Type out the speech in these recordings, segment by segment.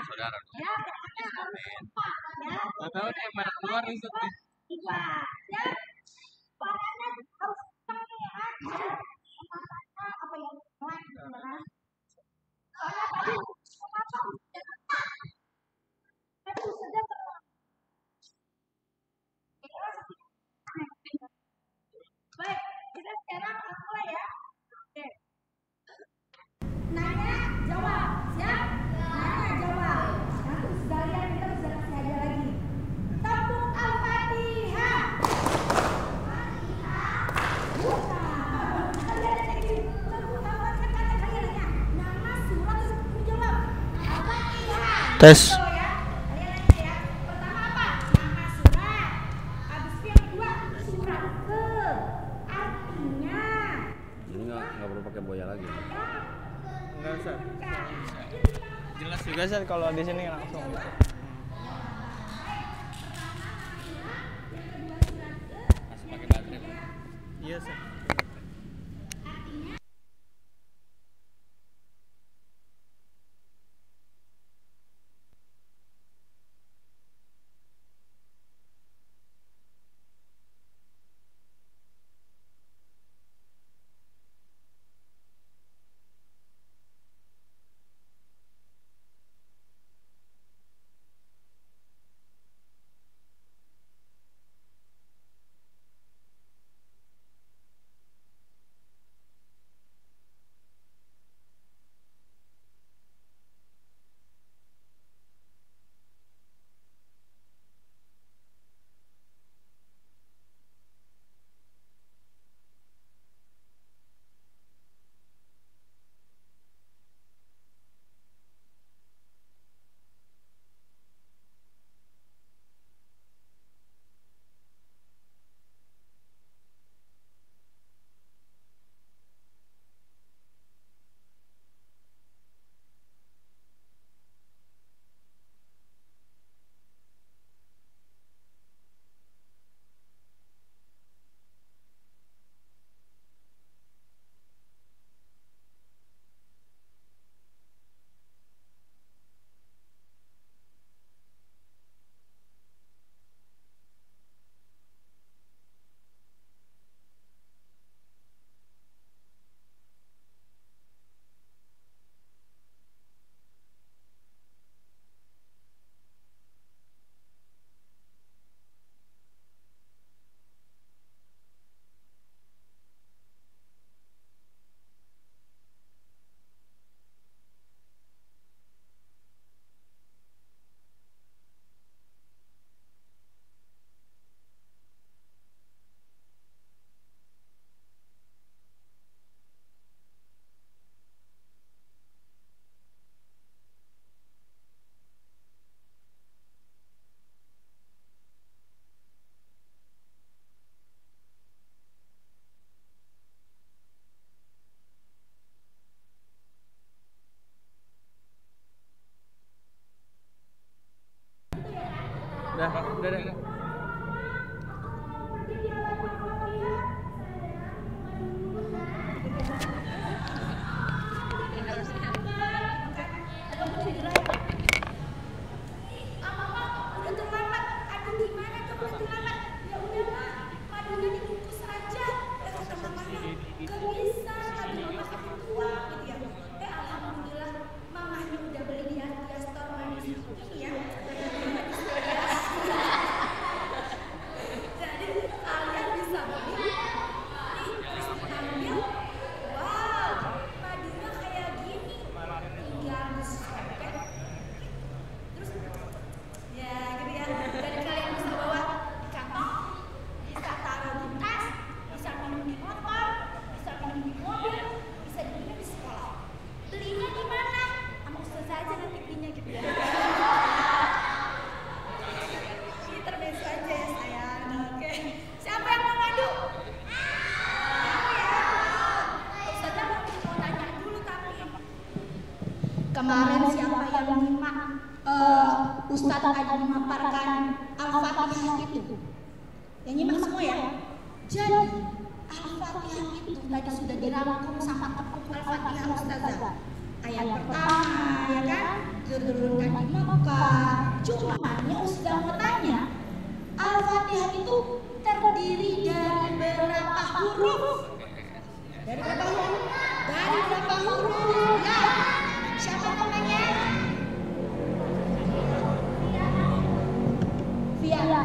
saudara. Gak tahu nih mana keluar Ustaz nih. Baik, kita sekarang mulai ya. Oke. Nanya, jawab. Siap? Nanya, jawab. Nanti sekalian kita bisa kasih hadiah lagi. Tepuk Al-Fatihah. Fatihah. Bukan. Kalian ada ini. Tepuk Al-Fatihah. Kata kaliannya. Nama surat terus jawab. Al-Fatihah. Tes. Enggak Ustaz. Jelas juga Ustaz kalau di sini langsung. Masih pakai baterai. Iya Ustaz. Udah. Kemarin siapa yang nyimak Ustadz Adi memaparkan Al-Fatihah itu? Yang nyimak semua ya? Jadi Al-Fatihah itu tadi sudah dirangkum sama tepuk Al-Fatihah Ustazah. Ayat pertama ya kan? Turunkan Cuman yang Ustazah mau tanya, Al-Fatihah itu terdiri dari berapa huruf? Dari berapa huruf? Dari berapa huruf? Ya, siapa namanya? Via.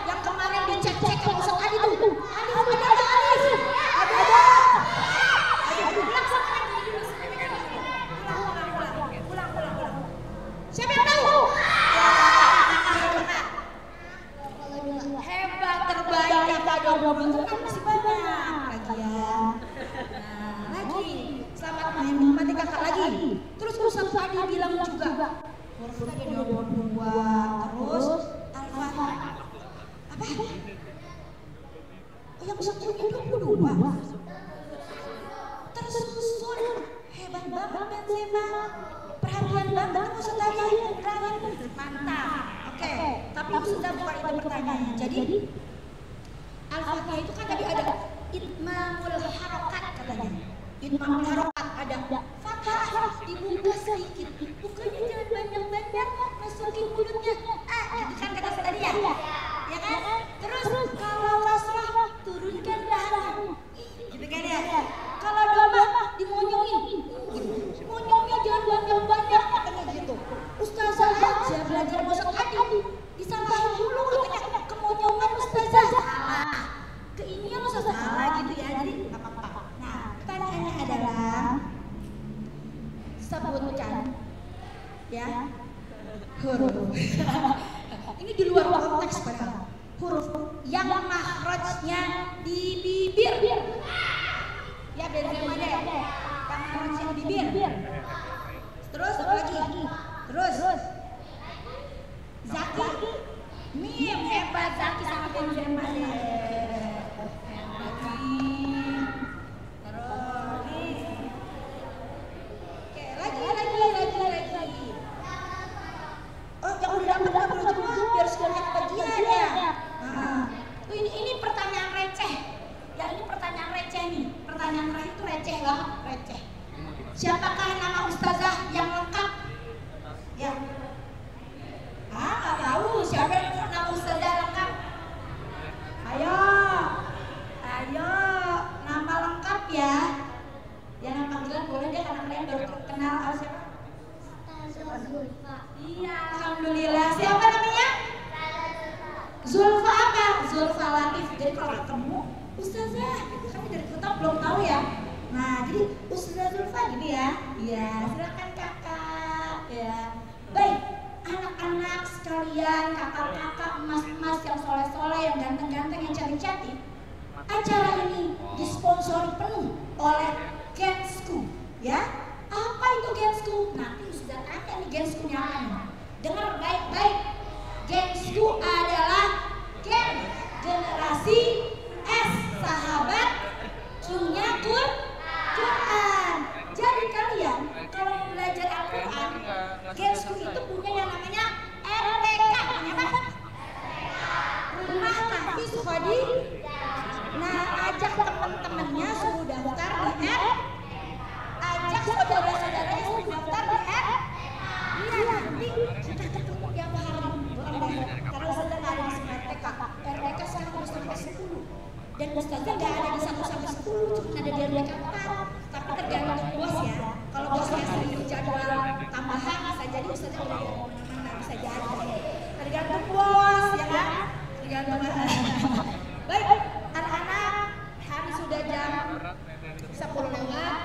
Yang kemarin dicek-cek sama Ustaz Adi tuh. Ada Alif. Ada. Siapa yang tahu? Hebat, terbaik kata 22. Kan masih banyak lagi ya. Nah, lagi. Selamat menikmati kakak lagi. Terus Ustaz Adi bilang juga. Hurufnya ada 22. Terus Al-Fatihah. Apa? Oh, yang Ustaz Adi 22. Tersusun. Hebat banget Benzema. Perhatian banget Ustaz Adi. Mantap. Oke, tapi sudah bukan itu pertanyaannya. Jadi Al-Fatihah itu kan tadi ada itmamul harokat katanya. Itmamul harokat ada fathah dibuka sedikit. Bukanya jangan banyak-banyak, masukin mulutnya. Gitu kan kata tadi ya? Ya kan? Terus kalau kasrah turunkan dahannya. Gitu kan ya? Kalau domba dimonyongin. Monyongnya jangan banyak-banyak katanya gitu. Ustazah aja belajar Ustaz Adi disampaikan dulu katanya kemonyongan Ustazah salah, keinian Ustazah salah gitu ya, jadi nggak apa-apa. Nah, pertanyaannya adalah sebutkan ya huruf. Ini di luar konteks padahal. Huruf yang makhrajnya di bibir. Ya Benzema deh. Yang makhrajnya di bibir. Terus apa lagi? Terus Zaki, Mim, hebat Zaki sama Benzema deh. Hebat Mim. Terus oke, lagi. Oh, yang udah dapet semua biar sekalian bagian ya. Nah, ini pertanyaan receh. Ya ini pertanyaan receh nih. Pertanyaan terakhir itu receh banget, receh. Siapakah nama Ustazah yang lengkap? Ya. Nggak tahu siapa yang nama Ustazah lengkap? Ayo, nama lengkap ya. Ya nama panggilan boleh deh karena kalian baru kenal siapa? Ustazah Zulfa. Iya, alhamdulillah. Siapa namanya? Zulfa apa? Zulfa Latif. Jadi kalau ketemu Ustazah, kami dari kota belum tahu ya. Nah, jadi Ustazah Zulfa gitu ya. Iya, silakan kakak. Ya, baik. Anak-anak sekalian, kakak-kakak, emas-emas yang soleh-soleh, yang ganteng-ganteng, yang cantik-cantik. Acara ini disponsori penuh oleh Gensku, ya. Apa itu Gensku? Nanti sudah tanya nih Gensku-nya apa nih. Dengar baik-baik. Gensku adalah Gen generasi S, sahabat Q-nya Quran. Jadi kalian kalau belajar Al-Quran, Gensku itu punya yang namanya RTK, apa? Rumah Tahfiz Khodi. Nah, ajak teman-temannya suruh daftar di ajak saudara-saudaranya suruh daftar di iya, nanti kita ketemu tiap hari. Karena Ustazah nggak ada di semua RTK. RTK sekarang udah sampai 10. Dan Ustazah nggak ada di 1 sampai 10, cuma ada di RTK 4. Tapi tergantung bos ya. Kalau bosnya sering jadwal tambahan, bisa jadi Ustazah udah di mana-mana, bisa jadi. Tergantung bos ya kan? Tergantung. Baik, anak-anak, hari sudah jam 10 lewat.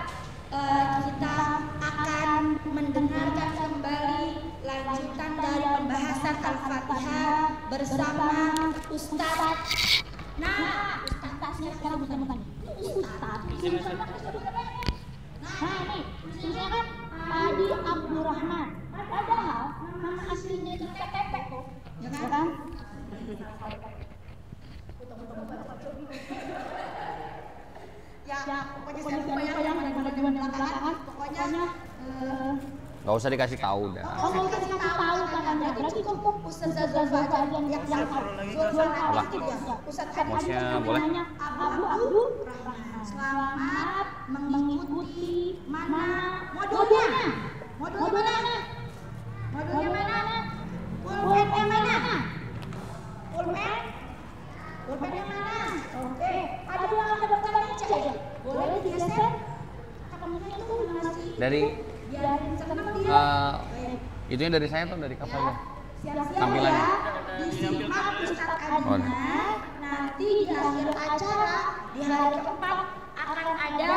Kita akan mendengarkan kembali lanjutan dari pembahasan Al-Fatihah bersama Ustadz. Nah, Ustadznya sekarang bukan. Ustadz. Nah, nih, tulisannya kan Adi Abdurrahman. Padahal nama aslinya itu KTP kok, ya kan? Ya, pokoknya saya pokoknya Gak usah dikasih tahu dah. Oh, mau kasih tahu kan jadi berarti cukup Ustazah Zulfa aja yang Zulfa itu ya. Ustaz Maksudnya boleh? Abu selamat mengikuti mana modulnya? Modulnya mana? Modulnya mana? Pulpen mana? Pulpen yang mana? Oke, ada yang ada depan aja. Boleh digeser? Kamunya itu masih Dari biarin senang dia. itu yang dari saya atau dari kapalnya? Siap-siap Tampilannya. ya. Disimak Ustaz Adina. Nanti di akhir acara di hari keempat akan ada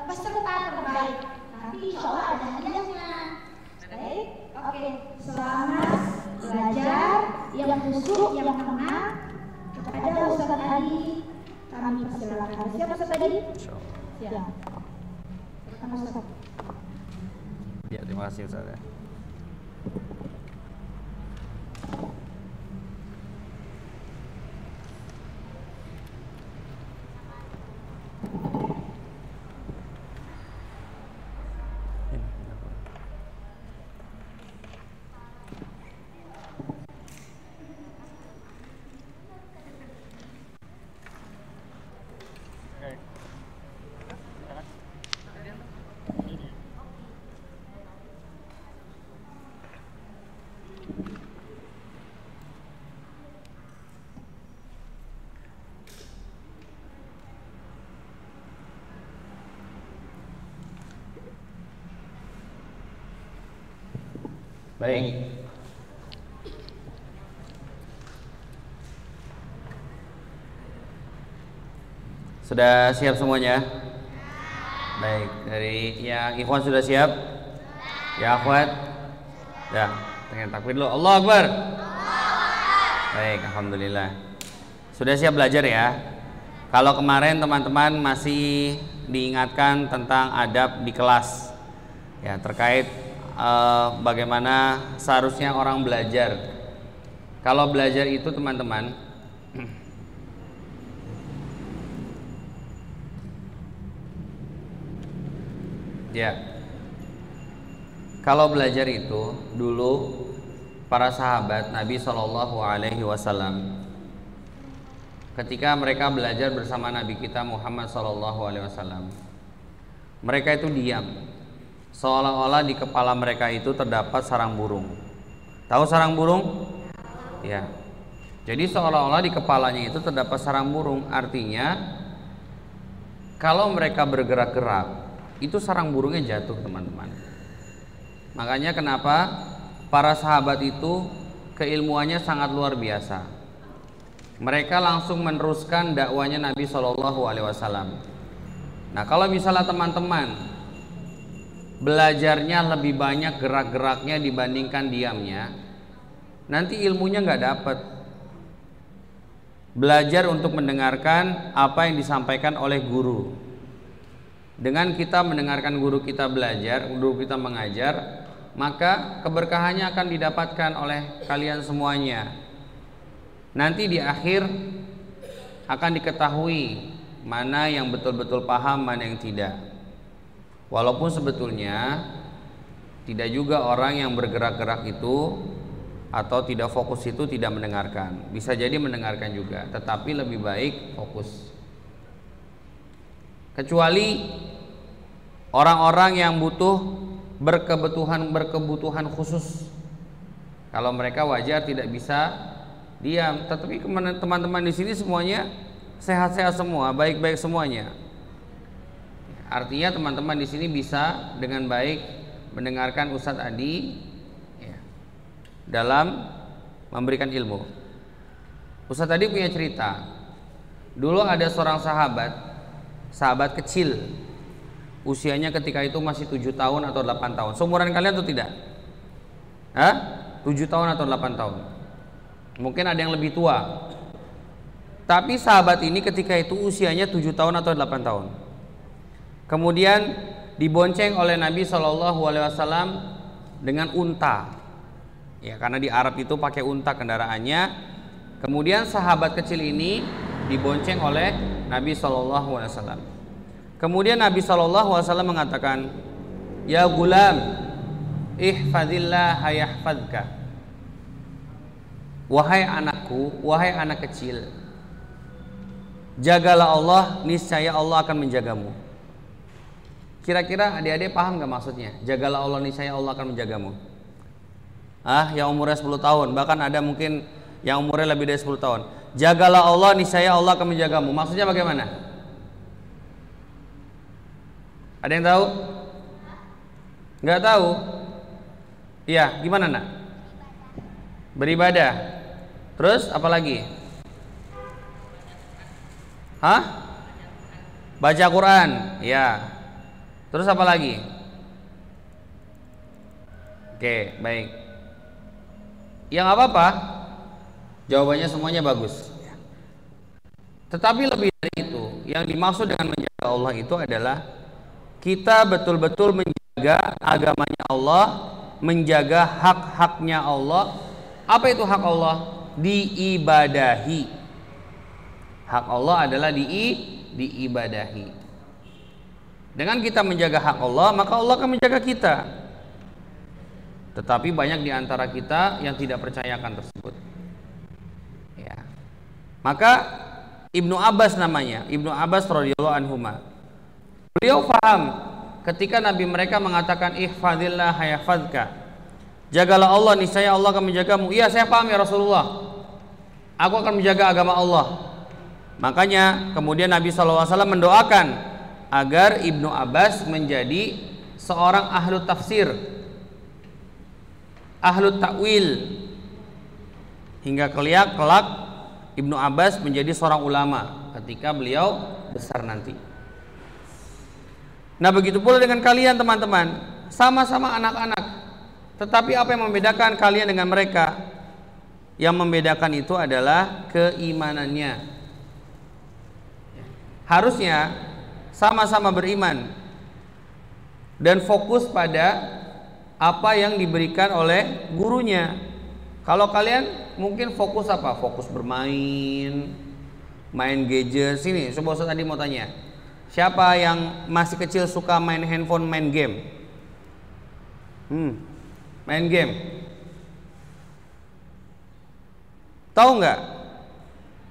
peserta terbaik. Nanti insya Allah ada hadiahnya. Baik, oke. Selamat belajar. Yang khusyuk, yang menang kepada Ustaz Adi kami persilakan. Siap Ustaz Adi? Siap. Silakan Ustaz. Ya, terima kasih Ustaz ya. Baik. Sudah siap semuanya? Baik, dari yang ikhwan sudah siap? Ya akhwat? Ya, pengen takbir dulu. Allahu Akbar. Baik, alhamdulillah. Sudah siap belajar ya? Kalau kemarin teman-teman masih diingatkan tentang adab di kelas, ya terkait bagaimana seharusnya orang belajar. Kalau belajar itu teman-teman, ya, kalau belajar itu dulu para sahabat Nabi Shallallahu Alaihi Wasallam, ketika mereka belajar bersama Nabi kita Muhammad Shallallahu Alaihi Wasallam, mereka itu diam. Seolah-olah di kepala mereka itu terdapat sarang burung. Tahu sarang burung? Ya. Jadi seolah-olah di kepalanya itu terdapat sarang burung. Artinya kalau mereka bergerak-gerak, itu sarang burungnya jatuh teman-teman. Makanya kenapa para sahabat itu keilmuannya sangat luar biasa. Mereka langsung meneruskan dakwanya Nabi Shallallahu Alaihi Wasallam. Nah kalau misalnya teman-teman belajarnya lebih banyak gerak-geraknya dibandingkan diamnya, nanti ilmunya nggak dapet. Belajar untuk mendengarkan apa yang disampaikan oleh guru. Dengan kita mendengarkan guru kita belajar, guru kita mengajar, maka keberkahannya akan didapatkan oleh kalian semuanya. Nanti di akhir akan diketahui mana yang betul-betul paham, mana yang tidak. Walaupun sebetulnya tidak juga orang yang bergerak-gerak itu atau tidak fokus itu tidak mendengarkan. Bisa jadi mendengarkan juga, tetapi lebih baik fokus. Kecuali orang-orang yang butuh berkebutuhan khusus. Kalau mereka wajar tidak bisa diam, tetapi teman-teman di sini semuanya sehat-sehat semua, baik-baik semuanya. Artinya teman-teman di sini bisa dengan baik mendengarkan Ustadz Adi ya, dalam memberikan ilmu. Ustadz Adi punya cerita. Dulu ada seorang sahabat kecil, usianya ketika itu masih 7 tahun atau 8 tahun. Seumuran kalian atau tidak? 7 tahun atau 8 tahun. Mungkin ada yang lebih tua. Tapi sahabat ini ketika itu usianya 7 tahun atau 8 tahun. Kemudian dibonceng oleh Nabi Shallallahu Alaihi Wasallam dengan unta, ya karena di Arab itu pakai unta kendaraannya. Kemudian sahabat kecil ini dibonceng oleh Nabi Shallallahu Alaihi Wasallam. Kemudian Nabi Shallallahu Alaihi Wasallam mengatakan, ya gulam, ihfadillah yahfadka. Wahai anakku, wahai anak kecil, jagalah Allah, niscaya Allah akan menjagamu. Kira-kira adik-adik paham gak maksudnya? Jagalah Allah, niscaya Allah akan menjagamu. Yang umurnya 10 tahun, bahkan ada mungkin yang umurnya lebih dari 10 tahun. Jagalah Allah, niscaya Allah akan menjagamu. Maksudnya bagaimana? Ada yang tahu? Nggak tahu? Iya, gimana nak? Beribadah. Terus apa lagi? Baca Quran. Ya. Terus apa lagi? Oke, baik. Ya nggak apa-apa. Jawabannya semuanya bagus. Tetapi lebih dari itu, yang dimaksud dengan menjaga Allah itu adalah kita betul-betul menjaga agamanya Allah, menjaga hak-haknya Allah. Apa itu hak Allah? Diibadahi. Hak Allah adalah diibadahi. Dengan kita menjaga hak Allah, maka Allah akan menjaga kita. Tetapi banyak di antara kita yang tidak percayakan tersebut. Ya. Maka Ibnu Abbas namanya, Ibnu Abbas radhiyallahu anhuma. Beliau paham ketika Nabi mereka mengatakan ihfadzillah yahfadzka. Jagalah Allah, niscaya Allah akan menjagamu. Iya, saya paham ya Rasulullah. Aku akan menjaga agama Allah. Makanya kemudian Nabi SAW mendoakan agar Ibnu Abbas menjadi seorang ahlu tafsir, ahlu ta'wil, hingga kelak Ibnu Abbas menjadi seorang ulama ketika beliau besar nanti. Nah, begitu pula dengan kalian teman-teman, sama-sama anak-anak. Tetapi apa yang membedakan kalian dengan mereka? Yang membedakan itu adalah keimanannya. Harusnya sama-sama beriman dan fokus pada apa yang diberikan oleh gurunya. Kalau kalian mungkin fokus apa? Fokus bermain, main gadget. Sini, coba Ustaz tadi mau tanya. Siapa yang masih kecil suka main handphone, main game? Main game. Tahu nggak?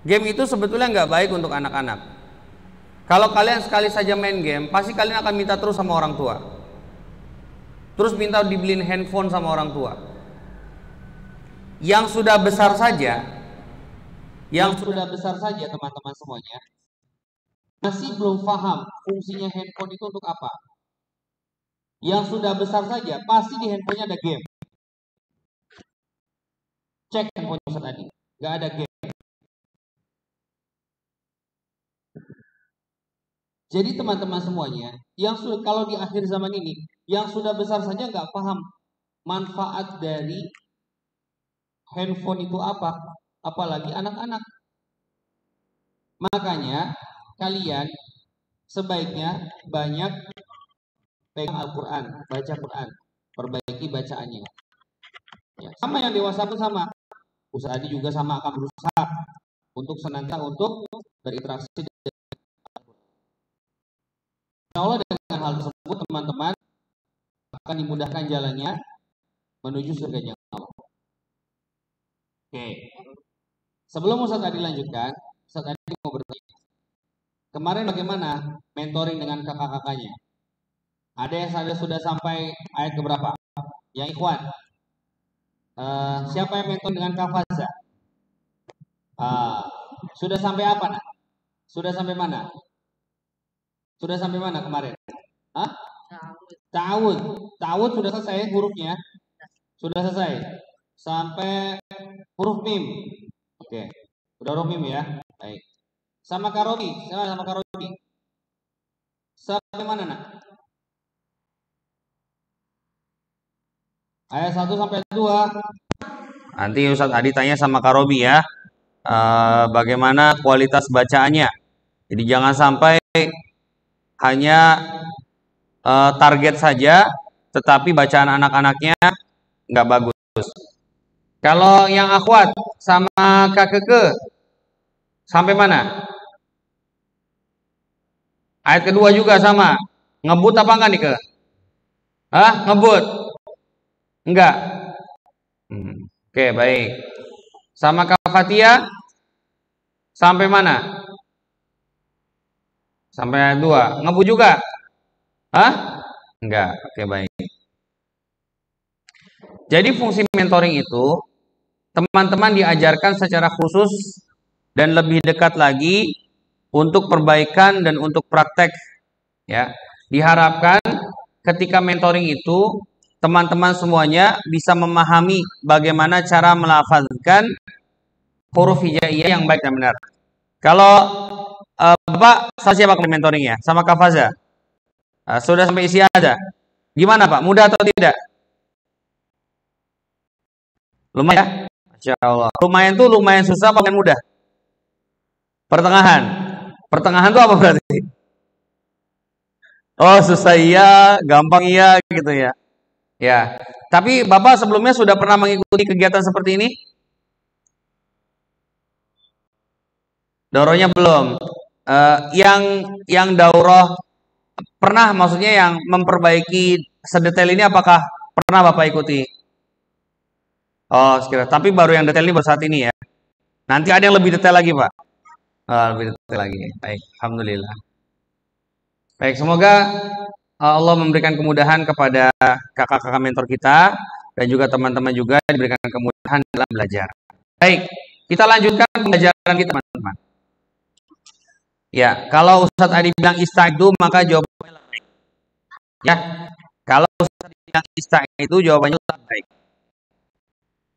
Game itu sebetulnya nggak baik untuk anak-anak. Kalau kalian sekali saja main game, pasti kalian akan minta terus sama orang tua. Terus minta dibeliin handphone sama orang tua. Yang sudah besar saja teman-teman semuanya, masih belum paham fungsinya handphone itu untuk apa. Yang sudah besar saja pasti di handphonenya ada game. Cek handphone Ustaz tadi, nggak ada game. Jadi teman-teman semuanya, yang sudah, kalau di akhir zaman ini, yang sudah besar saja nggak paham manfaat dari handphone itu apa, apalagi anak-anak. Makanya kalian sebaiknya banyak pegang Al-Quran, baca Quran, perbaiki bacaannya. Ya, sama yang dewasa pun sama. Ustaz Adi juga sama akan berusaha untuk senantiasa untuk berinteraksi dengan Al-Quran. Insya Allah dengan hal tersebut teman-teman akan dimudahkan jalannya menuju surganya Allah. Oke. Sebelum Ustaz Adi lanjutkan, Ustaz Adi mau bertanya. Kemarin bagaimana mentoring dengan kakak-kakaknya? Ada yang sudah sampai ayat keberapa? Yang ikhwan. Siapa yang mentor dengan Kak Faza? Sudah sampai apa nak? Sudah sampai mana? Sudah sampai mana kemarin? Ta'awud. Ta'awud sudah selesai hurufnya? Sudah selesai. Sampai huruf mim. Oke. Udah huruf mim ya. Baik. Sama Karobi. Sama Karobi. Sampai mana nak? Ayat 1 sampai 2. Nanti Ustaz Adi tanya sama Karobi ya. Bagaimana kualitas bacaannya. Jadi jangan sampai hanya target saja, tetapi bacaan anak-anaknya nggak bagus. Kalau yang akhwat sama Kak Keke, sampai mana? Ayat kedua juga sama. Ngebut apa enggak nih, Ke? Ngebut? Enggak. Oke, baik. Sama kafatia sampai mana? Sampai ayat 2. Ngebu juga? Hah? Enggak. Oke, baik. Jadi fungsi mentoring itu teman-teman diajarkan secara khusus dan lebih dekat lagi untuk perbaikan dan untuk praktek, ya. Diharapkan ketika mentoring itu teman-teman semuanya bisa memahami bagaimana cara melafazkan huruf hijaiyah yang baik dan benar. Kalau Bapak sama siapa mentoring ya? Sama Kak Faza? Sudah sampai isi ada. Gimana Pak? Mudah atau tidak? Lumayan. Masya Allah. Lumayan susah apa mudah? Pertengahan. Pertengahan itu apa berarti? Oh susah iya, gampang iya gitu ya. Ya. Tapi Bapak sebelumnya sudah pernah mengikuti kegiatan seperti ini? Daurahnya belum. Yang daurah pernah, maksudnya yang memperbaiki sedetail ini apakah pernah Bapak ikuti? Oh, sekira. Tapi baru yang detail ini baru saat ini ya. Nanti ada yang lebih detail lagi, Pak. Lebih detail lagi. Baik, alhamdulillah. Baik, semoga Allah memberikan kemudahan kepada kakak-kakak mentor kita dan juga teman-teman juga diberikan kemudahan dalam belajar. Baik, kita lanjutkan pembelajaran kita, teman-teman. Ya, kalau Ustadz Adi bilang istaidu maka jawabannya lebih baik. Ya, kalau Ustadz Adi bilang istaidu jawabannya lebih baik.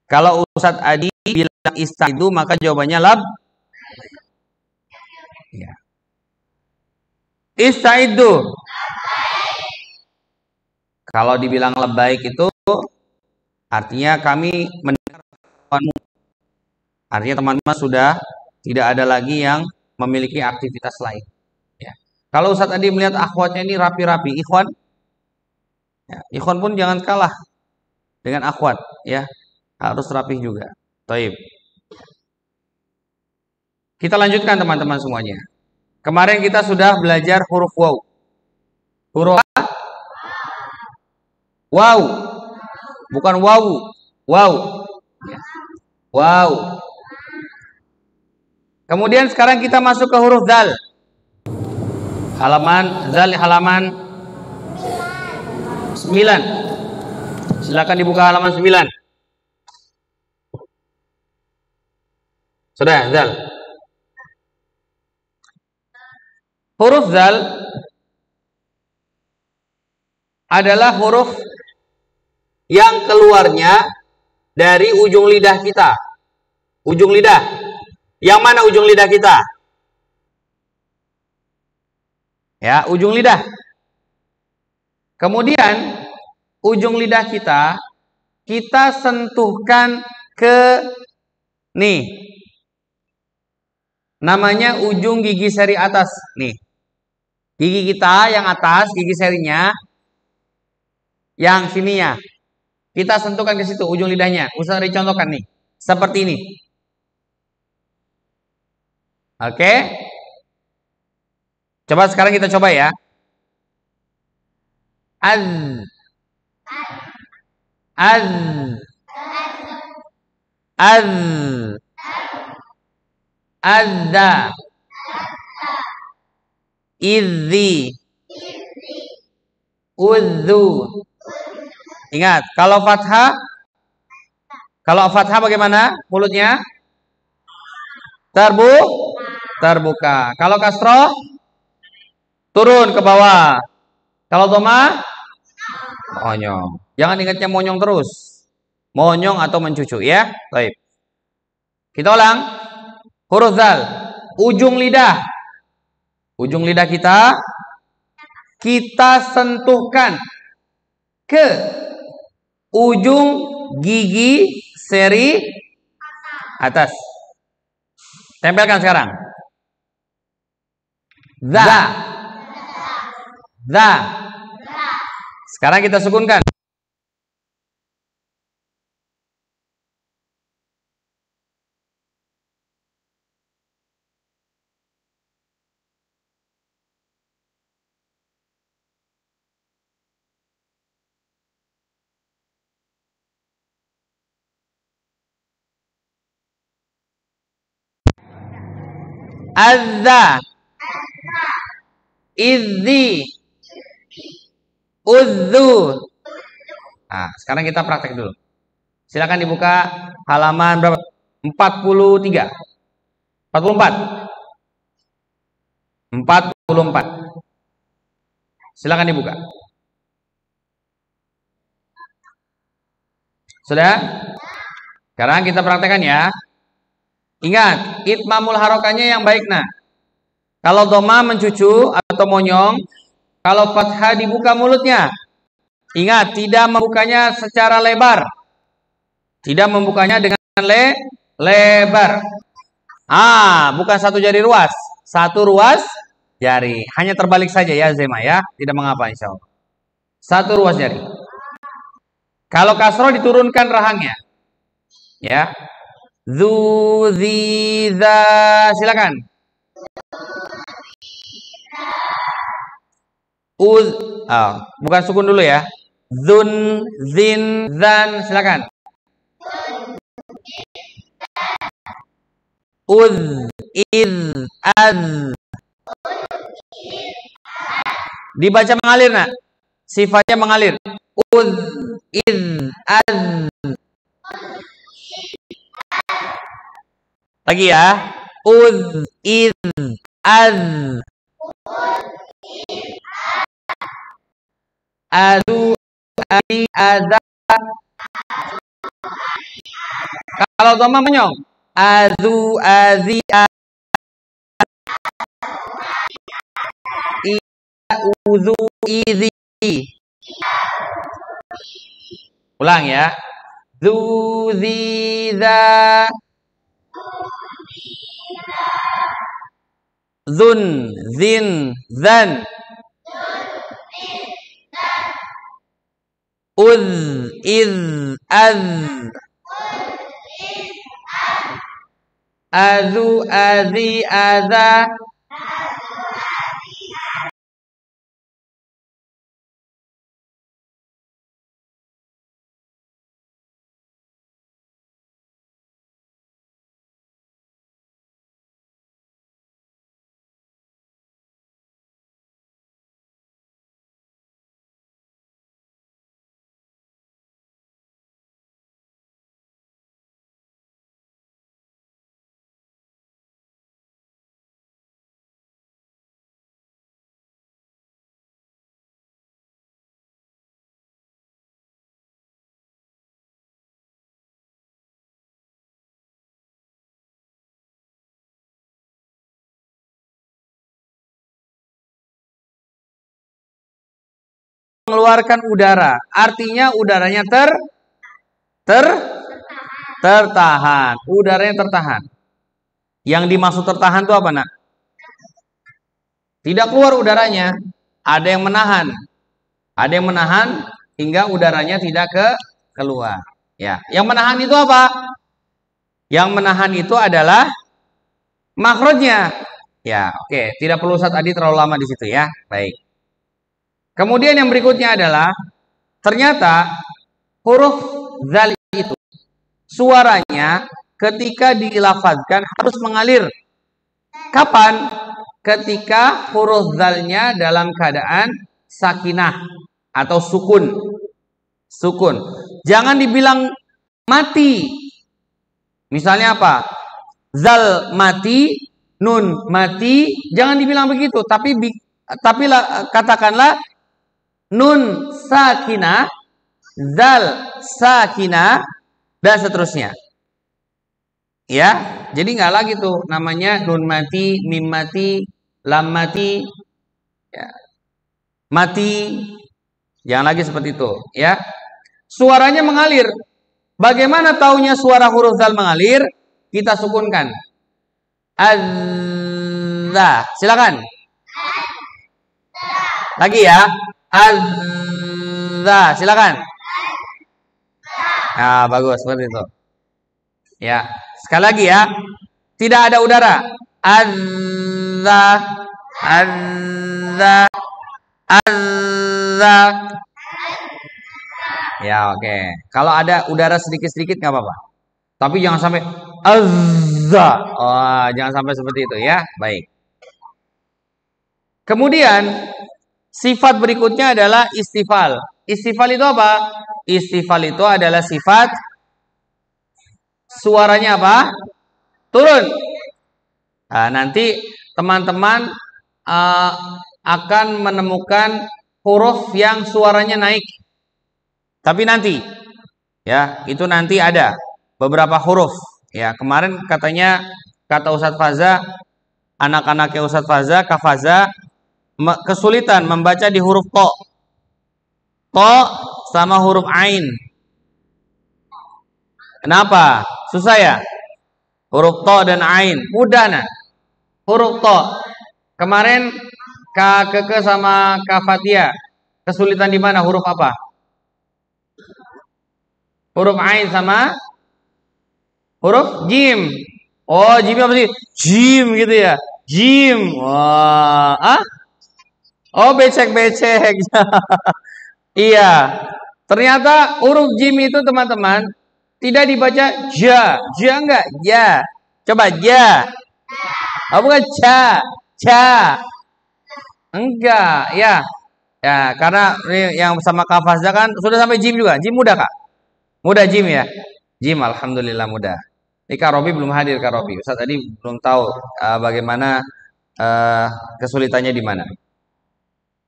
Kalau Ustadz Adi bilang istaidu maka jawabannya ya. Istaidu. Kalau dibilang lebih baik itu artinya kami mendengar temanmu. Artinya teman-teman sudah tidak ada lagi yang memiliki aktivitas lain. Ya. Kalau Ustadz Adi melihat akhwatnya ini rapi-rapi, ikhwan, ya, ikhwan pun jangan kalah dengan akhwat, ya, harus rapih juga. Taib. Kita lanjutkan teman-teman semuanya. Kemarin kita sudah belajar huruf waw. Huruf waw, bukan waw, waw, ya. Waw. Kemudian sekarang kita masuk ke huruf dal. Halaman 9. Silakan dibuka halaman 9. Sudah, zal. Huruf zal adalah huruf yang keluarnya dari ujung lidah kita. Ujung lidah. Yang mana ujung lidah kita? Ya, ujung lidah. Kemudian ujung lidah kita sentuhkan ke nih. Namanya ujung gigi seri atas nih. Gigi kita yang atas, gigi serinya yang sininya. Kita sentuhkan ke situ ujung lidahnya. Ustaz dicontohkan nih. Seperti ini. Oke. Coba sekarang kita coba ya. Az. Az. Az. Azza. Idzi. Udzu. Ingat, kalau fathah bagaimana mulutnya? Terbuka. Kalau kasroh turun ke bawah. Kalau dhamma monyong. Jangan ingatnya monyong terus. Monyong atau mencucu ya. Baik. Kita ulang. Huruf zal, ujung lidah. Ujung lidah kita sentuhkan ke ujung gigi seri atas. Tempelkan sekarang. Za. Sekarang kita sukunkan. Azza, idzi, udzu. Nah, sekarang kita praktek dulu. Silakan dibuka halaman berapa? 43. 44. 44. Silakan dibuka. Sudah? Sekarang kita praktekkan ya. Ingat, itmamul harokahnya yang baik nah. Kalau dhamma mencucu atau monyong, kalau fathah dibuka mulutnya. Ingat, tidak membukanya secara lebar. Tidak membukanya dengan lebar. Bukan satu jari ruas. Satu ruas jari. Hanya terbalik saja ya Zema ya. Tidak mengapa insya Allah. Satu ruas jari. Kalau kasroh diturunkan rahangnya. Ya. Zu, zi, za. Silakan. Bukan sukun dulu ya. Zun, zin, zan. Silakan. Uz, iz, az. Dibaca mengalir nak. Sifatnya mengalir. Uz, iz, az. Lagi ya. Uz, iz, az. Azu, azi, aza. Kalau dhamma menyong. Azu, azi, uzu, izi. Ulang ya. Zu, zi, za. Zun, zin, zan. Uz, iz, az. Azu, azi, aza. Mengeluarkan udara, artinya udaranya tertahan. Udaranya tertahan. Yang dimaksud tertahan itu apa nak? Tidak keluar udaranya, ada yang menahan. Ada yang menahan hingga udaranya tidak keluar. Ya, yang menahan itu apa? Yang menahan itu adalah makhrajnya. Ya, oke, tidak perlu Ustaz Adi terlalu lama di situ ya. Baik. Kemudian yang berikutnya adalah ternyata huruf zal itu suaranya ketika dilafazkan harus mengalir. Kapan? Ketika huruf zalnya dalam keadaan sakinah atau sukun. Sukun. Jangan dibilang mati. Misalnya apa? Zal mati, nun mati, jangan dibilang begitu, tapi katakanlah nun sakinah, zal sakinah, dan seterusnya. Ya, jadi nggak lagi tuh namanya nun mati, mim mati, lam mati, ya. Mati, jangan lagi seperti itu. Ya, suaranya mengalir. Bagaimana taunya suara huruf zal mengalir? Kita sukunkan. Azza, silakan. Lagi ya. Azza, silakan. Nah, bagus seperti itu. Ya, sekali lagi ya. Tidak ada udara. Azza, azza, azza. Ya, oke. Kalau ada udara sedikit-sedikit nggak apa-apa. Tapi jangan sampai azza. za. Oh, jangan sampai seperti itu ya. Baik. Kemudian sifat berikutnya adalah istifal. Istifal itu apa? Istifal itu adalah sifat suaranya apa? Turun. Nah, nanti teman-teman akan menemukan huruf yang suaranya naik. Tapi nanti, ya, itu nanti ada beberapa huruf. Ya, kemarin katanya kata Ustadz Faza, anak-anaknya Ustadz Faza, Kak Faza, kesulitan membaca di huruf to. To sama huruf ain. Kenapa? Susah ya? Huruf to dan ain. Mudah nah. Huruf to. Kemarin Kak Keke sama Kak Fatia, kesulitan di mana? Huruf apa? Huruf ain sama huruf jim. Oh, jim apa sih? Jim gitu ya. Jim. Wah, oh, becek-becek. Iya. Ternyata huruf jim itu teman-teman tidak dibaca ja. Ja enggak? Ja. Coba ja. Oh, bukan ca. Ca. Enggak, ya. Ya, karena yang sama Kak Fazda kan sudah sampai jim juga. Jim mudah, Kak? Mudah jim ya? Jim alhamdulillah mudah. Ini Kak Robi belum hadir, Kak Robi. Ustaz tadi belum tahu bagaimana kesulitannya di mana.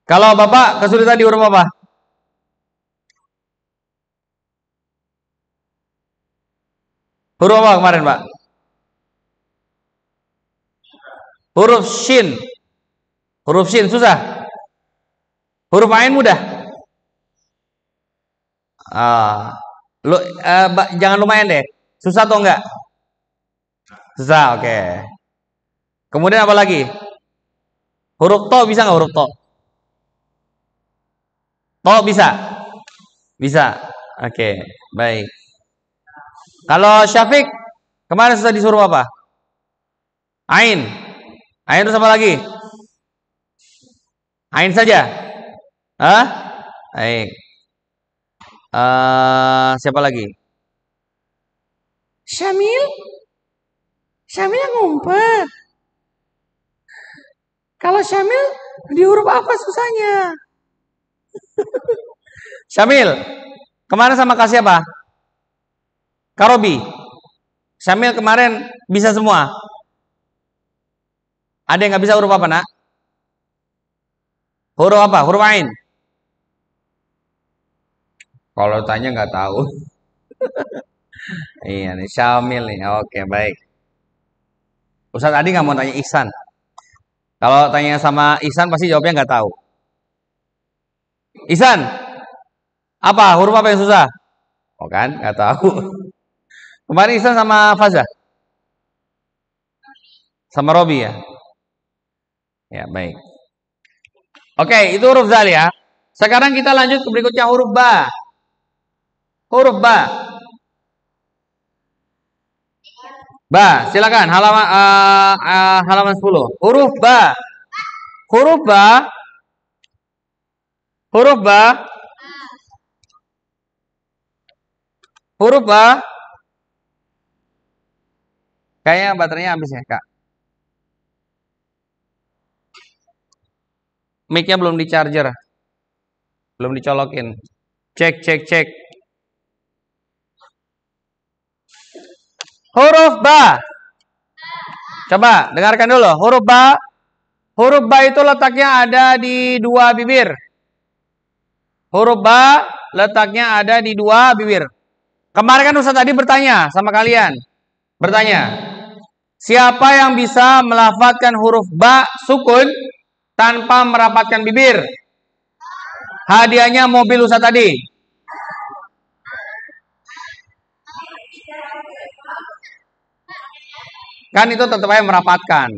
Kalau Bapak kesulitan di huruf apa? Huruf apa kemarin, Pak? Huruf shin. Huruf shin susah. Huruf ain mudah. Jangan lumayan deh. Susah atau enggak? Susah, oke. Kemudian apa lagi? Huruf to bisa nggak huruf to? To bisa? Bisa. Oke, baik. Kalau Syafiq, kemarin susah disuruh apa? Ain. Ain terus apa lagi? Ain saja. Hah? Baik. Siapa lagi? Syamil? Syamil yang ngumpet. Kalau Syamil di huruf apa susahnya? Syamil, kemarin sama Kak siapa? Karobi. Syamil kemarin bisa semua. Ada yang nggak bisa huruf apa, nak? Huruf apa? Huruf ain. Kalau tanya nggak tahu. Iya nih, Syamil nih. Oke, baik. Ustaz tadi nggak mau tanya Ihsan. Kalau tanya sama Ihsan pasti jawabnya nggak tahu. Ihsan, apa huruf apa yang susah? Oh kan, nggak tahu. Kemarin Ihsan sama Faza, sama Robi ya. Ya baik. Oke, itu huruf zal ya. Sekarang kita lanjut ke berikutnya huruf ba. Huruf ba. Ba, silakan halaman 10. Huruf ba. Huruf ba. Huruf ba. Huruf ba. Kayaknya baterainya habis ya, Kak. Mic-nya belum di charger. Belum dicolokin. Cek. Huruf ba. Coba dengarkan dulu. Huruf ba. Huruf ba itu letaknya ada di dua bibir. Huruf ba letaknya ada di dua bibir. Kemarin kan Ustaz tadi bertanya sama kalian. Bertanya. Siapa yang bisa melafadzkan huruf ba sukun tanpa merapatkan bibir? Hadiahnya mobil Ustaz tadi. Kan itu tetap aja merapatkan.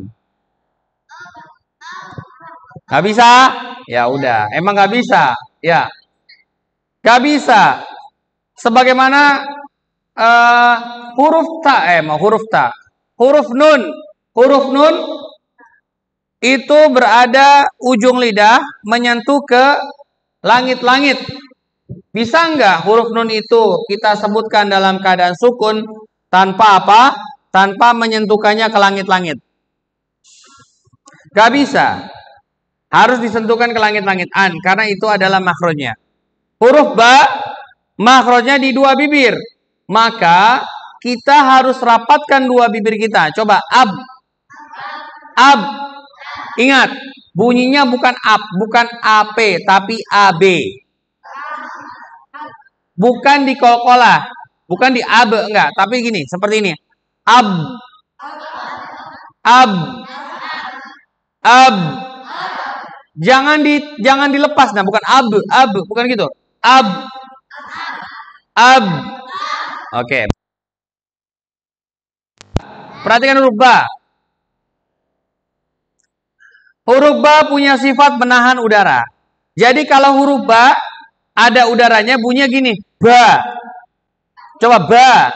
Gak bisa? Ya udah, emang gak bisa. Ya, gak bisa. Sebagaimana huruf ta, huruf nun. Huruf nun itu berada ujung lidah menyentuh ke langit-langit. Bisa nggak huruf nun itu kita sebutkan dalam keadaan sukun tanpa apa? tanpa menyentuhkannya ke langit-langit. Gak bisa. Harus disentuhkan ke langit-langit. An, karena itu adalah makhrajnya. Huruf ba, makhrajnya di dua bibir. Maka kita harus rapatkan dua bibir kita. Coba, ab. Ab. Ingat, bunyinya bukan ab, bukan ap, tapi ab. Bukan di kol-kolah, bukan di ab, enggak. Tapi gini, seperti ini. Ab. Ab. Ab. Jangan dilepas. Nah, bukan ab, bukan gitu. Ab. Ab. Oke. Perhatikan huruf ba. Huruf ba punya sifat menahan udara. Jadi kalau huruf ba ada udaranya, bunyinya gini. Ba. Coba ba.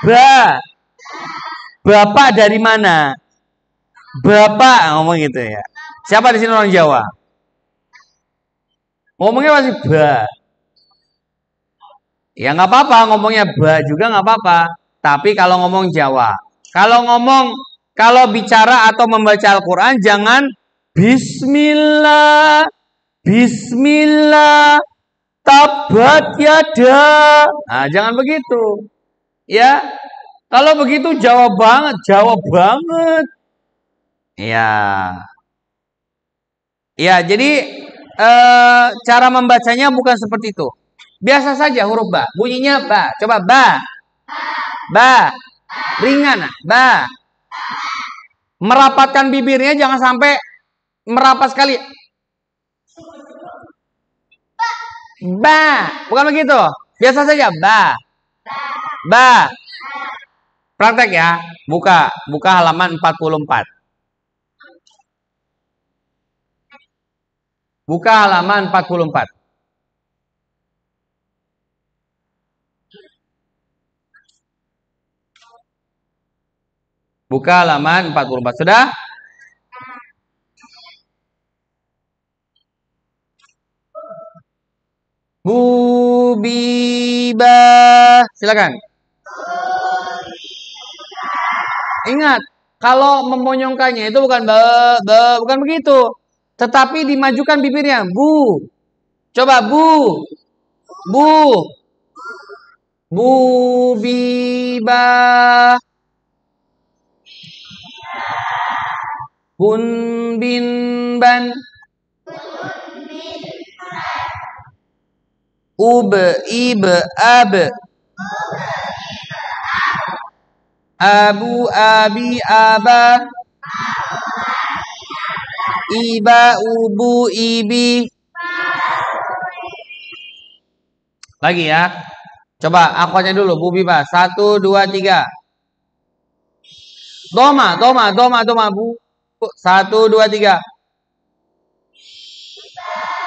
Ba. Bapak dari mana? Bapak ngomong gitu ya. Siapa di sini orang Jawa? Ngomongnya masih ba. Ya nggak apa-apa, ngomongnya ba juga nggak apa-apa. Tapi kalau ngomong Jawa, kalau bicara atau membaca Al-Quran jangan Bismillah, Bismillah, tabat yada. Nah, jangan begitu. Ya, kalau begitu Jawa banget, Jawa banget. Ya, ya. Jadi cara membacanya bukan seperti itu. Biasa saja huruf ba, bunyinya ba. Coba ba, ba, ringan, ba. Merapatkan bibirnya jangan sampai merapat sekali. Ba, bukan begitu. Biasa saja ba, ba. Praktek ya. Buka halaman 44. Buka halaman 44. Buka halaman 44. Sudah? Bubiba. Silakan. Ingat, kalau memonyongkannya itu bukan bukan begitu. Tetapi dimajukan bibirnya. Bu. Coba bu. Bu. Bubiba. Bun bin ban. Ub ib ab. Abu abi aba. Iba ubu ibi. Lagi ya. Coba akhwatnya dulu. Bu biba. 1, 2, 3. Doma bu. 1, 2, 3.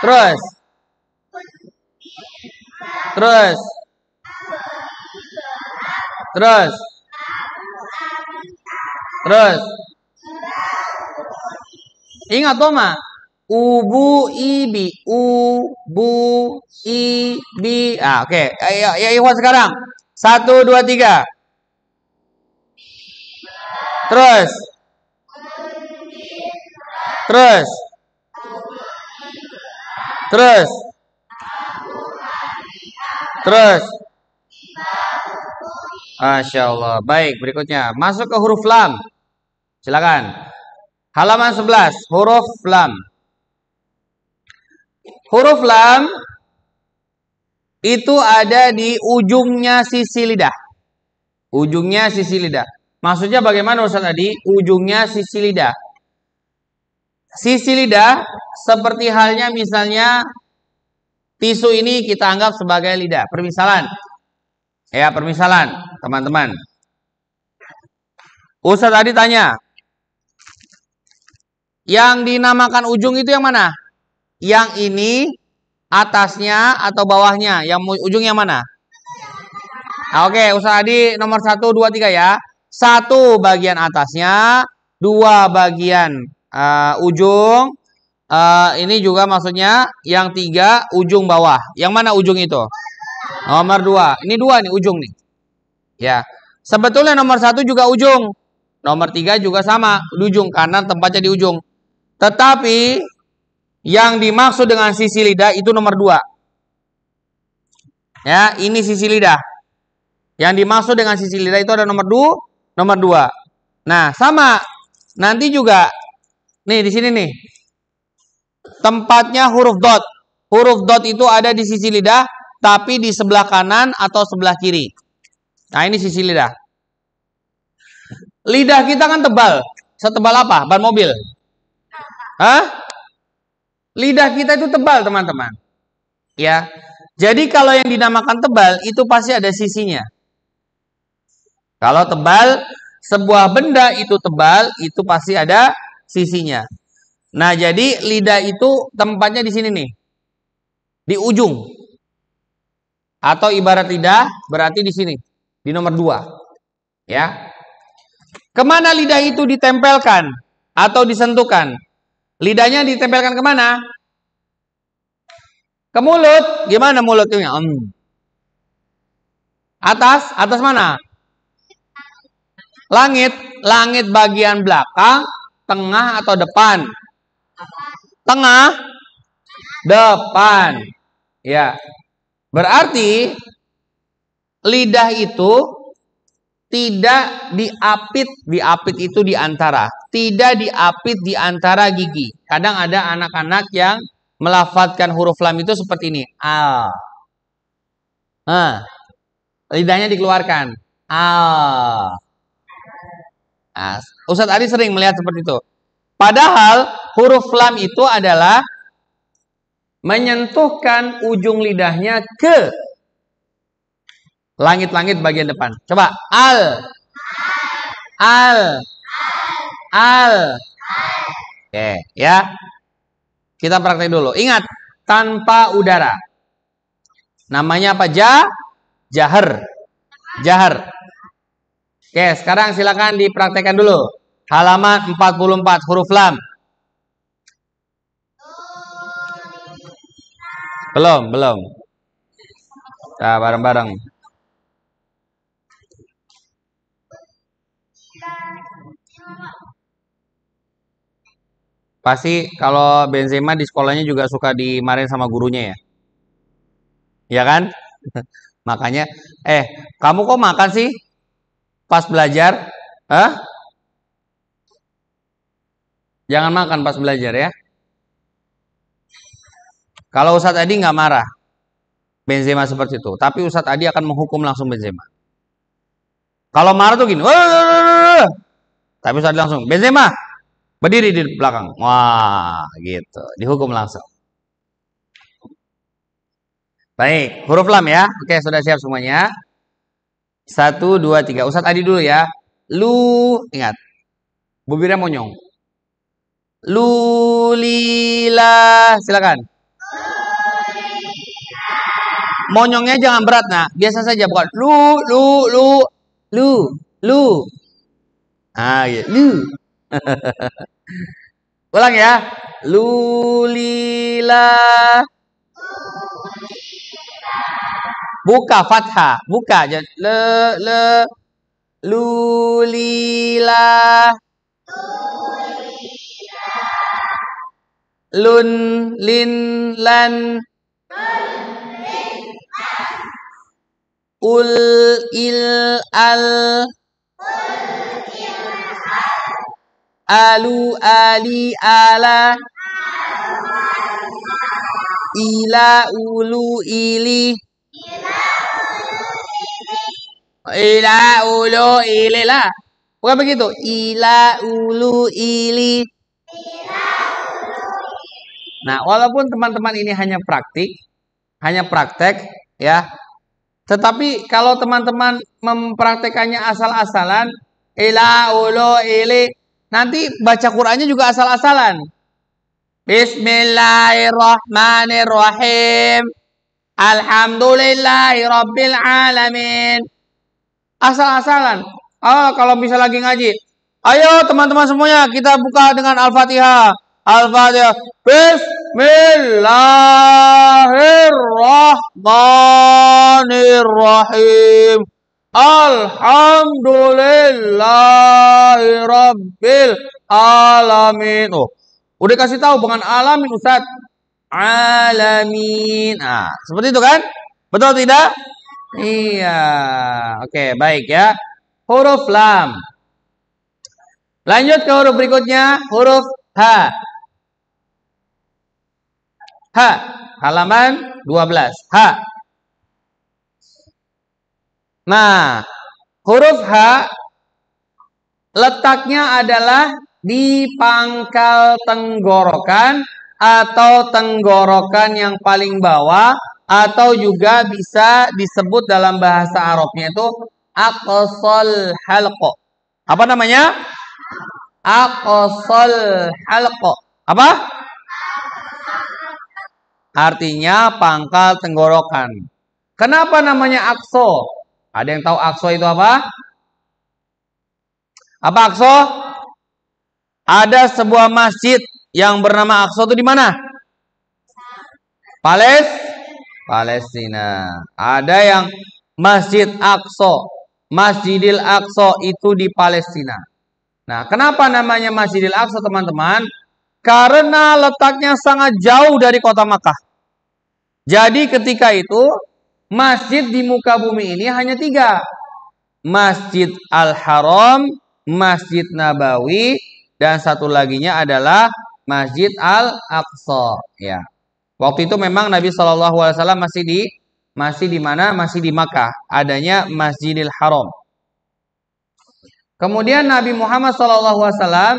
Terus. Ingat doma. Ubu ibi. Ubu ibi. Ah, oke. Ayo ikhwan sekarang. 1, 2, 3. Terus. Masya Allah. Baik, berikutnya. Masuk ke huruf lam. Silakan. Halaman 11. Huruf lam. Huruf lam itu ada di ujungnya sisi lidah. Ujungnya sisi lidah. Maksudnya bagaimana Ustaz tadi? Ujungnya sisi lidah. Sisi lidah seperti halnya misalnya tisu ini kita anggap sebagai lidah. Permisalan. Ya, permisalan, teman-teman. Ustaz tadi tanya. Yang dinamakan ujung itu yang mana? Yang ini atasnya atau bawahnya? Yang ujung yang mana? Oke, Ustaz Adi nomor 1, 2, 3 ya. 1 bagian atasnya, 2 bagian ujung. Ini juga maksudnya yang 3 ujung bawah. Yang mana ujung itu? Nomor 2. Ini 2 nih ujung nih. Ya. Sebetulnya nomor 1 juga ujung. Nomor 3 juga sama, di ujung kanan tempatnya di ujung. Tetapi yang dimaksud dengan sisi lidah itu nomor 2. Ya, ini sisi lidah. Yang dimaksud dengan sisi lidah itu ada nomor 2. Nah, sama. Nanti juga nih di sini nih. Tempatnya huruf dot. Huruf dot itu ada di sisi lidah, tapi di sebelah kanan atau sebelah kiri. Nah, ini sisi lidah. Lidah kita kan tebal. Setebal apa? Ban mobil. Hah? Lidah kita itu tebal, teman-teman. Ya. Jadi kalau yang dinamakan tebal itu pasti ada sisinya. Kalau tebal, sebuah benda itu tebal, itu pasti ada sisinya. Nah, jadi lidah itu tempatnya di sini nih. Di ujung. Atau ibarat lidah berarti di sini. Di nomor 2. Ya. Kemana lidah itu ditempelkan atau disentuhkan? Lidahnya ditempelkan kemana? Ke mulut. Gimana mulutnya? Atas mana? Langit bagian belakang, tengah atau depan? Tengah, depan. Ya. Berarti lidah itu tidak diapit itu di antara. Tidak diapit di antara gigi. Kadang ada anak-anak yang melafadzkan huruf lam itu seperti ini. Al. Lidahnya dikeluarkan. Al. Nah, Ustadz Adi sering melihat seperti itu. Padahal huruf lam itu adalah menyentuhkan ujung lidahnya ke langit-langit bagian depan. Coba. Al. Oke, ya. Kita praktek dulu. Ingat, tanpa udara. Namanya apa? Jahar. Oke, sekarang silakan dipraktekkan dulu. Halaman 44 huruf lam. Belum. Nah, bareng-bareng. Pasti kalau Benzema di sekolahnya juga suka dimarahin sama gurunya ya. Ya kan? Makanya, kamu kok makan sih pas belajar? Hah? Jangan makan pas belajar ya. Kalau Ustadz Adi nggak marah Benzema seperti itu, tapi Ustadz Adi akan menghukum langsung Benzema. Kalau marah tuh gini, tapi Ustadz Adi langsung Benzema berdiri di belakang. Wah, gitu. Dihukum langsung. Baik, huruf lam ya. Oke, sudah siap semuanya. 1, 2, 3. Ustadz Adi dulu ya. Lu, ingat. Bibirnya monyong. Lulila, silakan. Monyongnya jangan berat, nah. Biasa saja, bukan lu. Ah, ya, lu. Ulang ya. Lulila. Buka fathah, buka aja. Lulila. Lin lan. Il al. Alu ali ala. Ila ulu ili. Ila ulu ili lah. Bukan begitu. Ila ulu ili. Nah, walaupun teman-teman ini hanya praktek ya. Tetapi kalau teman-teman mempraktekannya asal-asalan, ila ulu ili, nanti baca Qur'annya juga asal-asalan. Bismillahirrahmanirrahim. Alhamdulillahirabbil alamin. Asal-asalan. Kalau bisa lagi ngaji. Ayo teman-teman semuanya kita buka dengan Al-Fatihah. Al-Fatihah. Bismillahirrahmanirrahim. Alhamdulillahirabbil alamin. Oh, udah kasih tahu bukan alamin Ustaz. Alamin. Nah, seperti itu kan? Betul tidak? Iya. Oke, baik ya. Huruf lam. Lanjut ke huruf berikutnya, huruf H. H. Halaman 12. H. Nah, huruf H letaknya adalah di pangkal tenggorokan atau tenggorokan yang paling bawah, atau juga bisa disebut dalam bahasa Arabnya itu aqsal halqa. Apa namanya? Aqsal halqa. Apa? Artinya pangkal tenggorokan. Kenapa namanya aqsa? Ada yang tahu aqsa itu apa? Apa aqsa? Ada sebuah masjid yang bernama Aqsa itu di mana? Palestina. Ada yang Masjid Aqsa, Masjidil Aqsa itu di Palestina. Nah, kenapa namanya Masjidil Aqsa, teman-teman? Karena letaknya sangat jauh dari kota Makkah. Jadi ketika itu masjid di muka bumi ini hanya 3. Masjid Al-Haram, Masjid Nabawi, dan satu laginya adalah Masjid Al-Aqsa. Ya. Waktu itu memang Nabi SAW masih di mana? Masih di Makkah. Adanya Masjidil Haram. Kemudian Nabi Muhammad SAW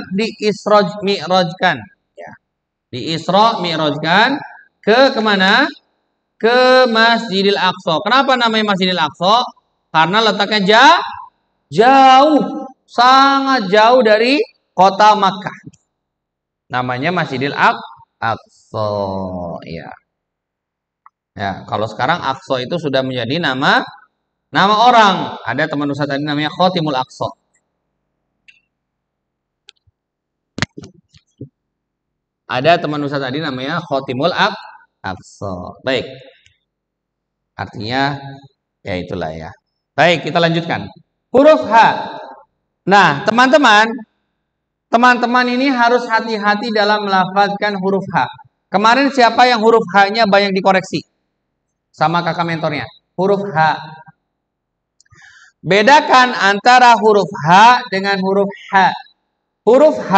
Mi'rajkan. Ya. Mi'rajkan ke kemana? Ke Masjidil Aqsa. Kenapa namanya Masjidil Aqsa? Karena letaknya jauh, sangat jauh dari kota Makkah. Namanya Masjidil Aqsa. Ya. Ya, kalau sekarang Aqsa itu sudah menjadi nama orang. Ada teman Ustaz tadi namanya Khotimul Aqsa. Ada teman Ustaz tadi namanya Khotimul Aqsa. Baik. Artinya ya itulah ya. Baik, kita lanjutkan. Huruf H. Nah, teman-teman ini harus hati-hati dalam melafazkan huruf H. Kemarin siapa yang huruf H-nya banyak dikoreksi? Sama kakak mentornya. Huruf H. Bedakan antara huruf H dengan huruf H. Huruf H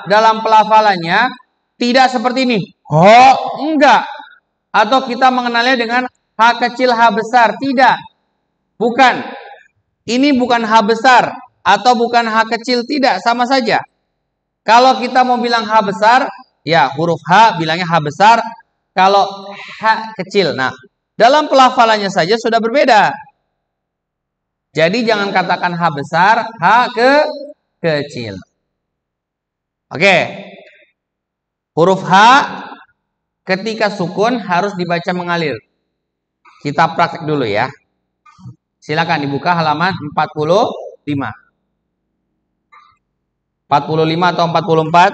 dalam pelafalannya tidak seperti ini. Ho, enggak. Atau kita mengenalnya dengan H kecil, H besar. Tidak. Bukan. Ini bukan H besar atau bukan H kecil. Tidak, sama saja. Kalau kita mau bilang H besar, ya huruf H bilangnya H besar. Kalau H kecil. Nah, dalam pelafalannya saja sudah berbeda. Jadi jangan katakan H besar, H kecil. Oke. Huruf H ketika sukun harus dibaca mengalir. Kita praktek dulu ya. Silakan dibuka halaman 45. 45 atau 44?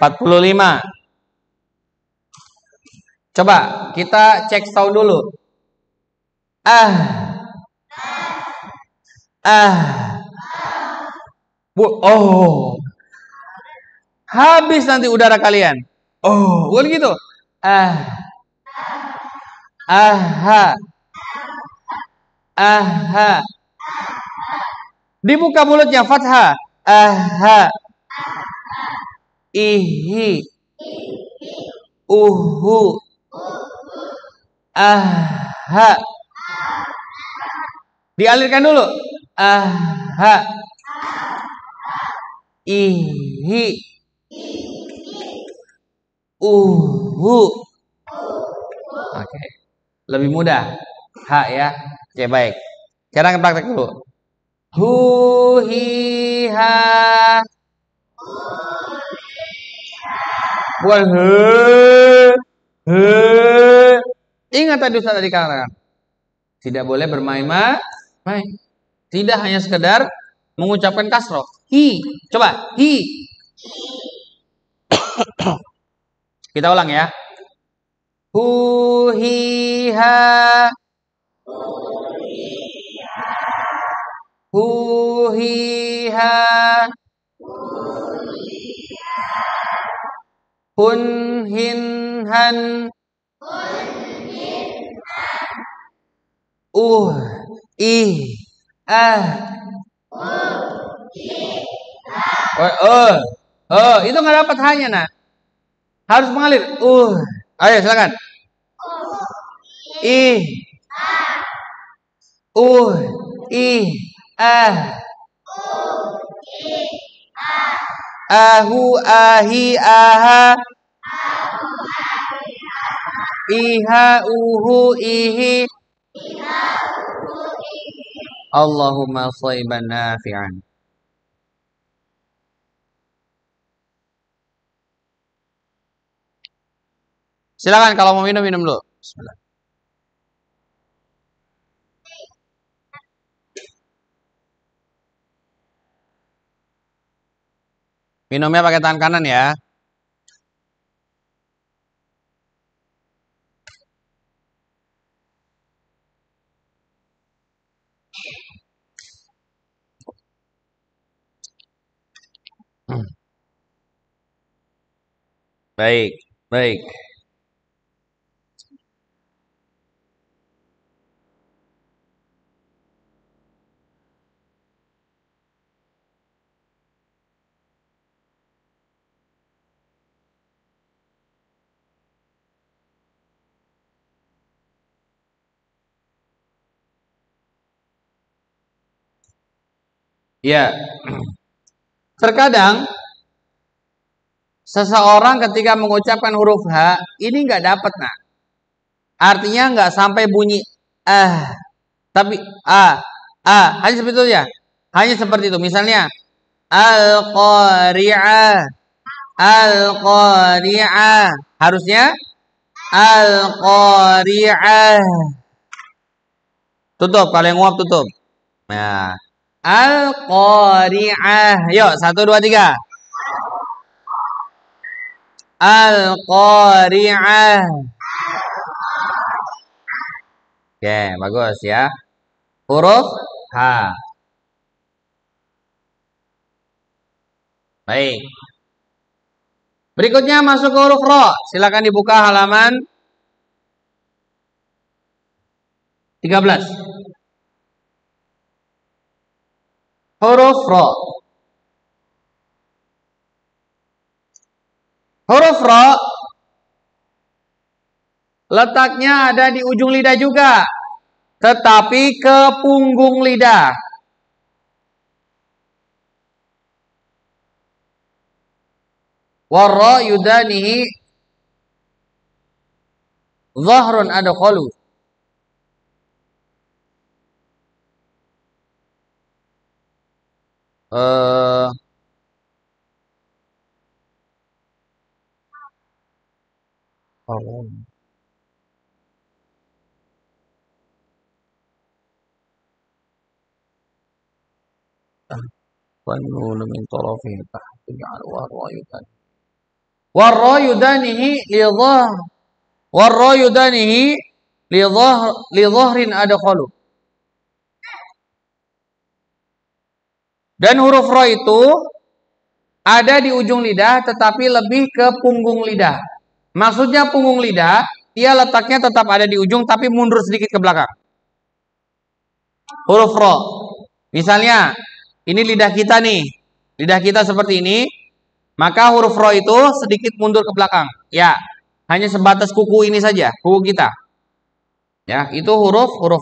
45. Coba kita cek sound dulu. Oh. Habis nanti udara kalian. Oh, bukan gitu. Dibuka mulutnya fathah. Ihi. Uhu. Dialirkan dulu. Ihi. Uhu. Oke. Lebih mudah. H ya. Oke, baik. Sekarang praktek dulu. Hu hi ha. Bukan he. Ingat tadi Ustaz tadi katakan. Tidak boleh bermain-main. Tidak hanya sekedar mengucapkan kasroh. Hi. Coba. Hi. Kita ulang ya. Hu hi ha. Huhiha. Hunhinhan. Ih. Ah. Itu nggak dapat hanya nah. Harus mengalir. Ayo silakan. Ih. Ih. Ah. Ahu, ahi, aha. Iha, uhu, ihi. Allahumma shayban nafi'an. Silakan kalau mau minum dulu. Bismillah. Minumnya pakai tangan kanan ya. Baik, baik. Ya. Terkadang seseorang ketika mengucapkan huruf H ini nggak dapat nah. Artinya nggak sampai bunyi tapi hanya seperti itu ya. Hanya seperti itu. Misalnya al-qari'ah, al-qari'ah. Harusnya al-qari'ah. Tutup, kalau yang nguap tutup. Nah, al-qari'ah. Yuk, 1, 2, 3. Al-qari'ah. Oke, bagus ya. Huruf H. Baik. Berikutnya masuk ke huruf Ro. Silakan dibuka halaman 13. Huruf Ro. Huruf Ro letaknya ada di ujung lidah juga, tetapi ke punggung lidah. Warra yudanihi zahrun adkhalu. min tarafihi tahtihi warra yudanihi li dhahrin adkhalu. Dan huruf ro itu ada di ujung lidah tetapi lebih ke punggung lidah. Maksudnya punggung lidah, dia letaknya tetap ada di ujung tapi mundur sedikit ke belakang. Huruf ro. Misalnya, ini lidah kita nih. Lidah kita seperti ini. Maka huruf ro itu sedikit mundur ke belakang. Ya, hanya sebatas kuku ini saja, kuku kita. Ya, itu huruf ro.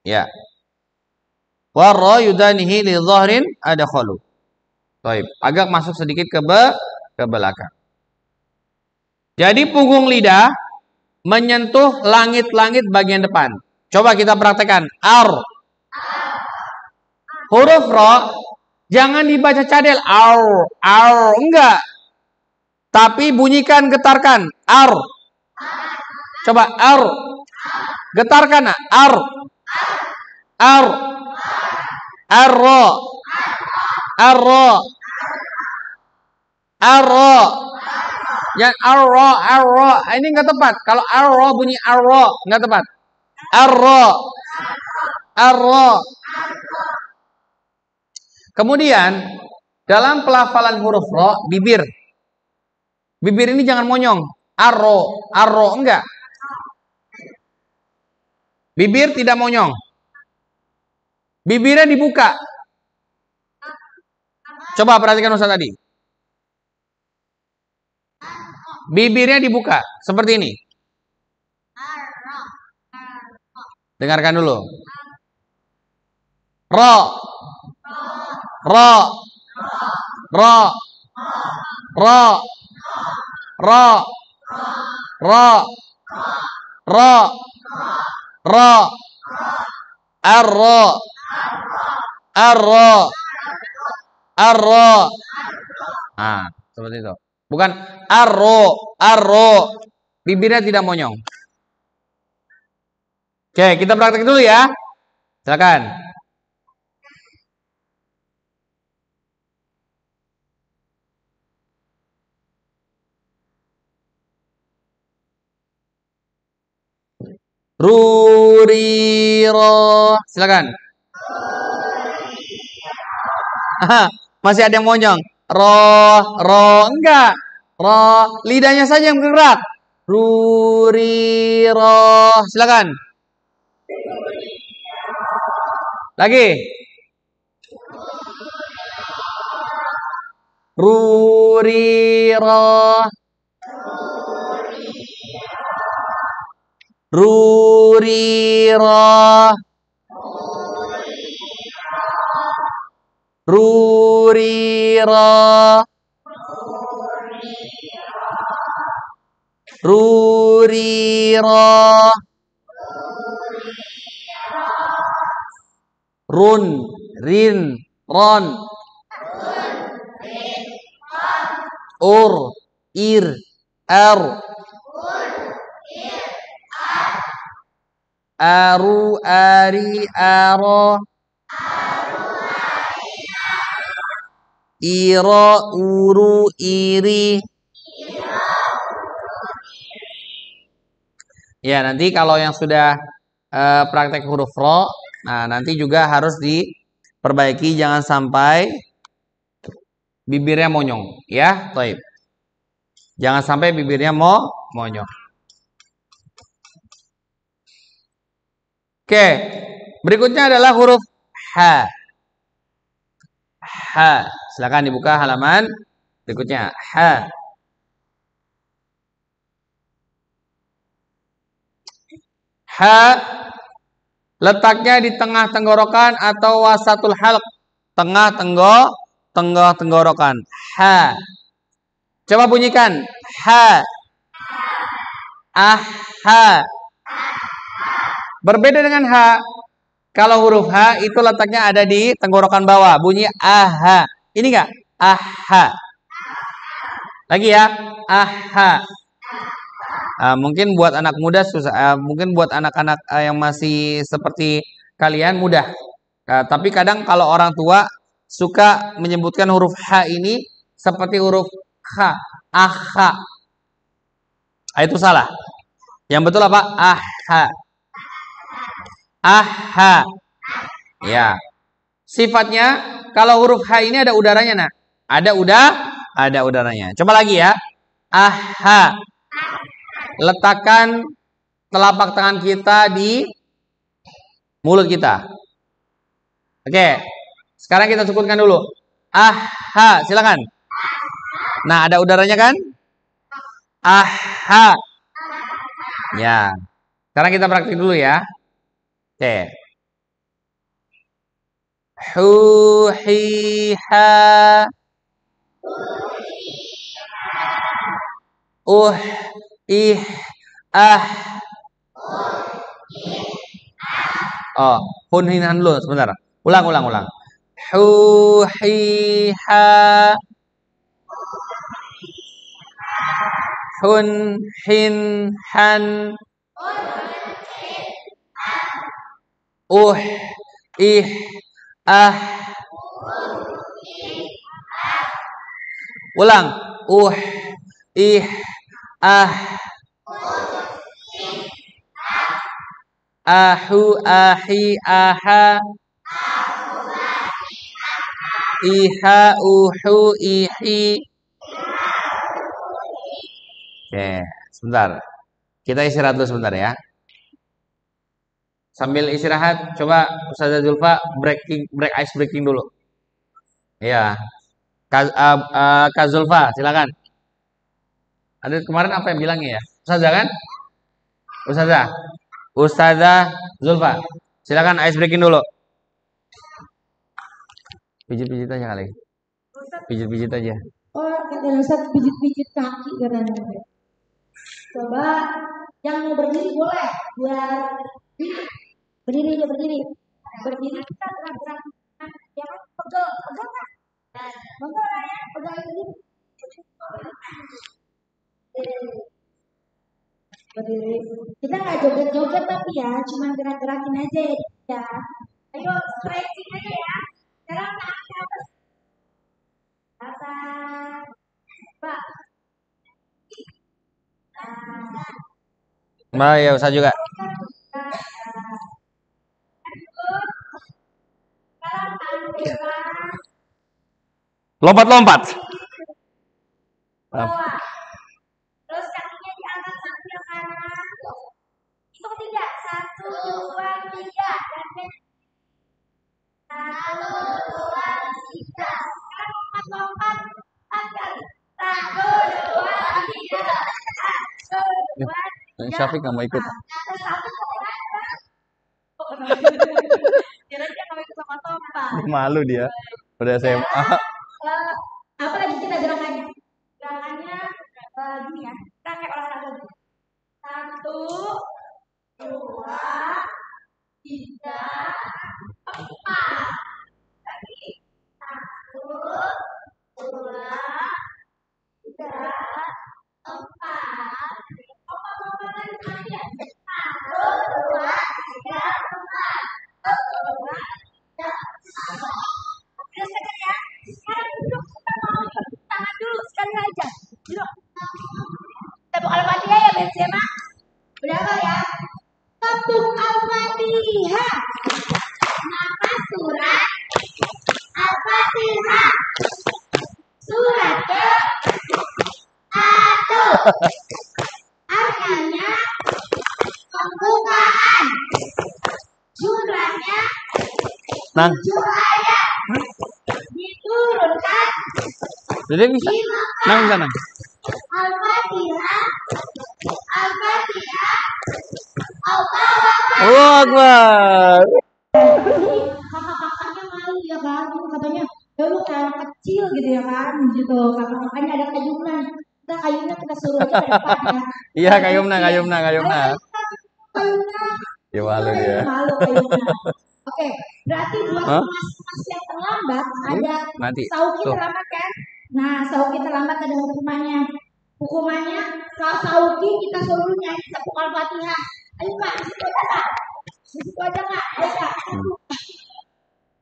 Ya. Warra yudanihi li dhahrin adkhalu. Baik, agak masuk sedikit ke belakang. Jadi punggung lidah menyentuh langit-langit bagian depan. Coba kita praktekkan. Ar. Huruf ro jangan dibaca cadel. Ar, enggak. Tapi bunyikan, getarkan. Ar. Coba ar. Getarkan. Ar. Ar. Ar-ro. Ar-ro. Ar-ro. Ya arro. Ini nggak tepat. Kalau arro bunyi arro nggak tepat. Arro. Kemudian dalam pelafalan huruf ro, bibir ini jangan monyong. Arro enggak. Bibir tidak monyong. Bibirnya dibuka. Coba perhatikan Ustaz tadi. Bibirnya dibuka seperti ini. Dengarkan dulu. Ro. Arro. Nah, seperti itu. Bukan arro. Bibirnya tidak monyong. Oke, kita praktek dulu ya. Silakan. Ruriro. Silakan. Masih ada yang monyong. Ro enggak. Ro, lidahnya saja yang bergerak. Ruriro. Silakan. Lagi. Ruriro. Ruriro. Ruriro. Ruriro. Run, rin, ron. Ur, ir, er. Aru, ari, aro. Iro, uru, iri. Ya, nanti kalau yang sudah praktek huruf ro, nah nanti juga harus diperbaiki, jangan sampai bibirnya monyong, ya, baik. Jangan sampai bibirnya monyong. Oke, berikutnya adalah huruf H. Silakan dibuka halaman berikutnya. H. Letaknya di tengah tenggorokan atau wasatul halq. Tengah tenggorokan. H. Coba bunyikan. H. Berbeda dengan H. Kalau huruf H itu letaknya ada di tenggorokan bawah. Bunyi aha. Ini enggak? Aha. Lagi ya. Aha. Mungkin buat anak muda susah. Mungkin buat anak-anak yang masih seperti kalian mudah. Tapi kadang kalau orang tua suka menyebutkan huruf H ini seperti huruf H. Aha. Itu salah. Yang betul apa? Aha. Aha. Ya. Sifatnya kalau huruf H ini ada udaranya, nah. Ada udaranya. Coba lagi ya. Aha. Letakkan telapak tangan kita di mulut kita. Oke. Sekarang kita sukunkan dulu. Aha. Silakan. Nah, ada udaranya kan? Aha. Ya. Sekarang kita praktik dulu ya. Oke. Hu, hi, ha. Ih, ah. Oh, hun, hin, han dulu sebentar. Ulang. Hu, hi, ha. Hun, hin, han. Ih, ah. Ulang. ih, ah, ahu, ahi, aha, iha, uhu, ihi. Oke, sebentar. Kita istirahat dulu sebentar ya. Sambil istirahat, coba Ustazah Zulfa break ice breaking dulu. Iya. Kak Zulfa, silakan. Ada kemarin apa yang bilangnya ya? Ustazah kan? Ustazah Zulfa. Silakan ice breaking dulu. Pijit-pijit aja kali. Pijit-pijit aja. Oh, kata Ustaz pijit-pijit kaki katanya. Coba yang mau berdiri boleh, biar berdiri aja berdiri. Berdiri kita gerak-gerak. Ya kan? Pegel kan? Pegel ya, pegel ini. Berdiri. Kita nggak joget-joget tapi ya, cuma gerak-gerakin aja ya. Ayo stretching aja ya. Sekarang kaki atas. Atas. Pak. Mbak ya usah juga. Lompat-lompat. Terus kakinya diangkat sambil kanan. Hitung 3. 1, 2, 3. Dan 1, 2, 3. Sekarang lompat-lompat 4 kali. 1, 2, 3. 1, 2, 3. Syafiq nggak mau ikut. Kira-kira nggak mau ikut lompat-lompat. Malu dia. Udah SMA. Apa lagi kita gerakannya? Gerakannya gini ya. Kita kayak olahraga. 1, 2, 3, 4. Lagi. 1, 2, 3, 4. Lompat-lompat lagi tangannya. 1, 2, 3, 4. 1, 2, 3, 4. Udah sekarang ya. Sekarang duduk. Kita mau tangan dulu sekali aja. Duduk. Kita buka Al-Fatihah ya Benzema. Udah apa ya? Ketuk Al-Fatihah. Nama surat Al-Fatihah. Surat ke-1. Artinya pembukaan. Jumlahnya Nang. 7 ayat. Diturunkan Jadi bisa. Nang bisa nang. Al-Fatihah. Al-Fatihah. Allahu Akbar. Allahu Akbar. Kakak-kakaknya malu ya kan, katanya ya lu kayak anak kecil gitu ya kan, gitu. Kakak-kakaknya ada kayunan, kayunya kita suruh aja ke depan ya. Iya, kayumna. Kayunan. Ya malu dia. Malu kayunan. Oke, berarti buat mas yang terlambat ada Mati. sauki Tuh. terlambat kan? Nah, sauki terlambat ada hukumannya. Hukumannya kalau sauki kita suruh nyanyi tepuk Al-Fatihah. Ayo Pak, di situ aja Pak. Di situ aja Kak. Ayo Kak.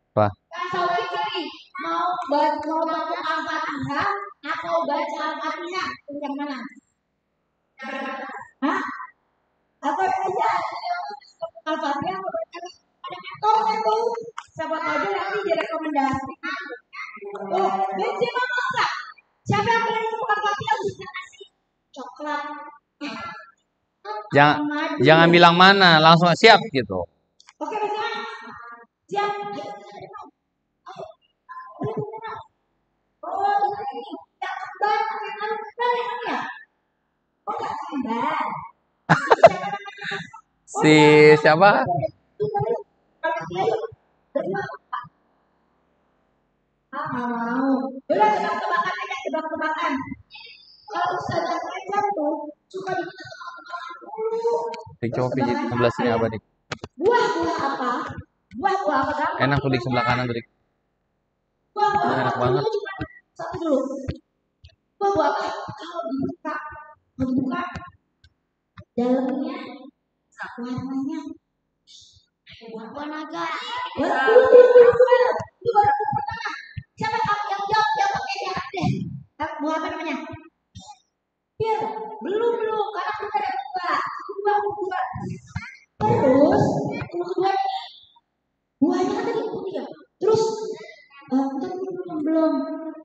Apa? Kak sauki pilih mau baca Al-Fatihah atau baca Al-Fatihah yang mana? Hah? Apa aja? Al-Fatihah atau baca ada metode tuh. Siapa tahu aja nanti direkomendasi. Oh, Benzema masa? Siapa yang berani tepuk Al-Fatihah bisa kasih coklat? Jangan bilang mana, langsung siap gitu. Oke, Benzema. Siap. Oh, ini yang kembar pakai kembar ya? Oh, nggak kembar. Si siapa? Ah, nggak mau. Udah tebak-tebakan aja, tebak-tebakan. Kalau Ustazah Fajar tuh suka bikin tebak-tebakan dulu. Dik, coba pijit 15 ini apa, Dik? Buah apa? Buah apa kan? Enak tuh, Dik, sebelah kanan tuh, Dik. Buah Enak banget. Cuma satu dulu. Buah apa? Kalau dibuka, dalamnya warnanya buah naga. Siapa yang jawab yang pakai deh? Buah apa namanya? Pir, belum karena kita ada dua. Terus kedua buahnya kan tadi putih ya. Terus belum.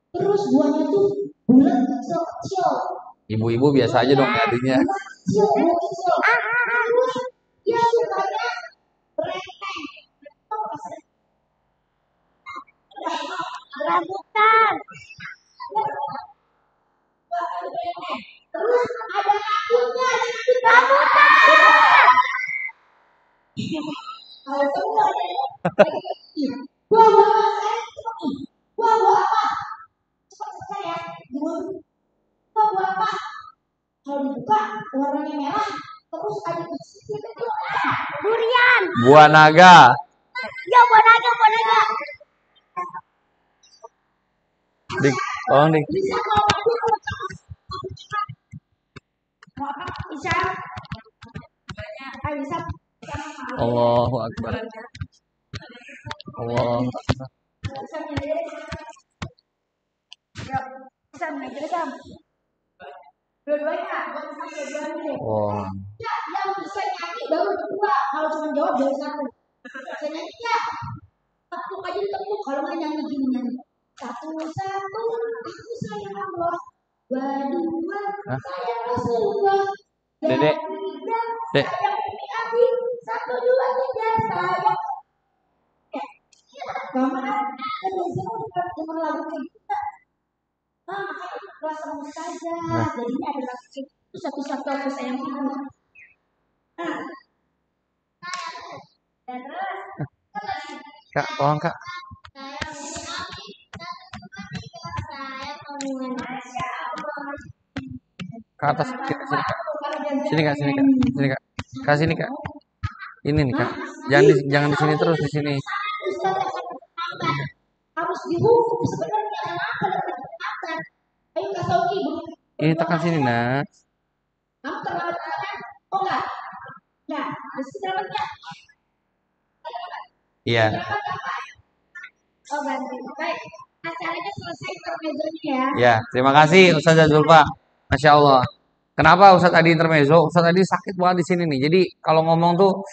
Terus buahnya tuh bulat kecil. Ibu-ibu biasa aja dong artinya. Kecil. Terus dia sukanya berenteng. Rambutan. Terus ada rambutnya, rambutan. Kalau semua buah apa? Cepat ya. Buah apa? Kalau dibuka warnanya merah, terus ada biji kecil. Durian. Buah naga. Ya, buah naga. Dik, tolong dik. Bisa kalau bisa. Bisa. Allahu Akbar. Allah. Bisa mengajar Sam. Dua-duanya, dua-duanya. Oh. Ya, yang bisa nyanyi baru dua. Kalau cuma jawab dari satu. Bisa nyanyi ya. Tepuk aja ditepuk. Kalau nggak nyanyi gini nyanyi. Satu, aku sayang Allah. Dua, sayang Rasulullah. Dedek. Dek. Satu, dua, tiga, sayang. Mama, kan biasanya cuma lagu kayak gitu. Makanya rasa saja. Jadi ada lagu satu-satu aku sayang Allah. Dan terus. Kak, tolong kak. Ke atas, sini kak. Sini kak. Kasih nih kak. Ini nih kak. Jangan di sini terus, di sini. Harus dihukum sebenarnya. Kenapa? Ayo Kak Soki. Ini tekan sini nak. Kamu terlambat. Oh enggak. Ya, terlambatnya. Iya. Oh berarti. Baik. Acaranya selesai intermezzonya ya. Ya, terima kasih Ustazah Zulfa. Masya Allah. Kenapa Ustadz Adi intermezzo? Ustadz Adi sakit banget di sini nih. Jadi kalau ngomong tuh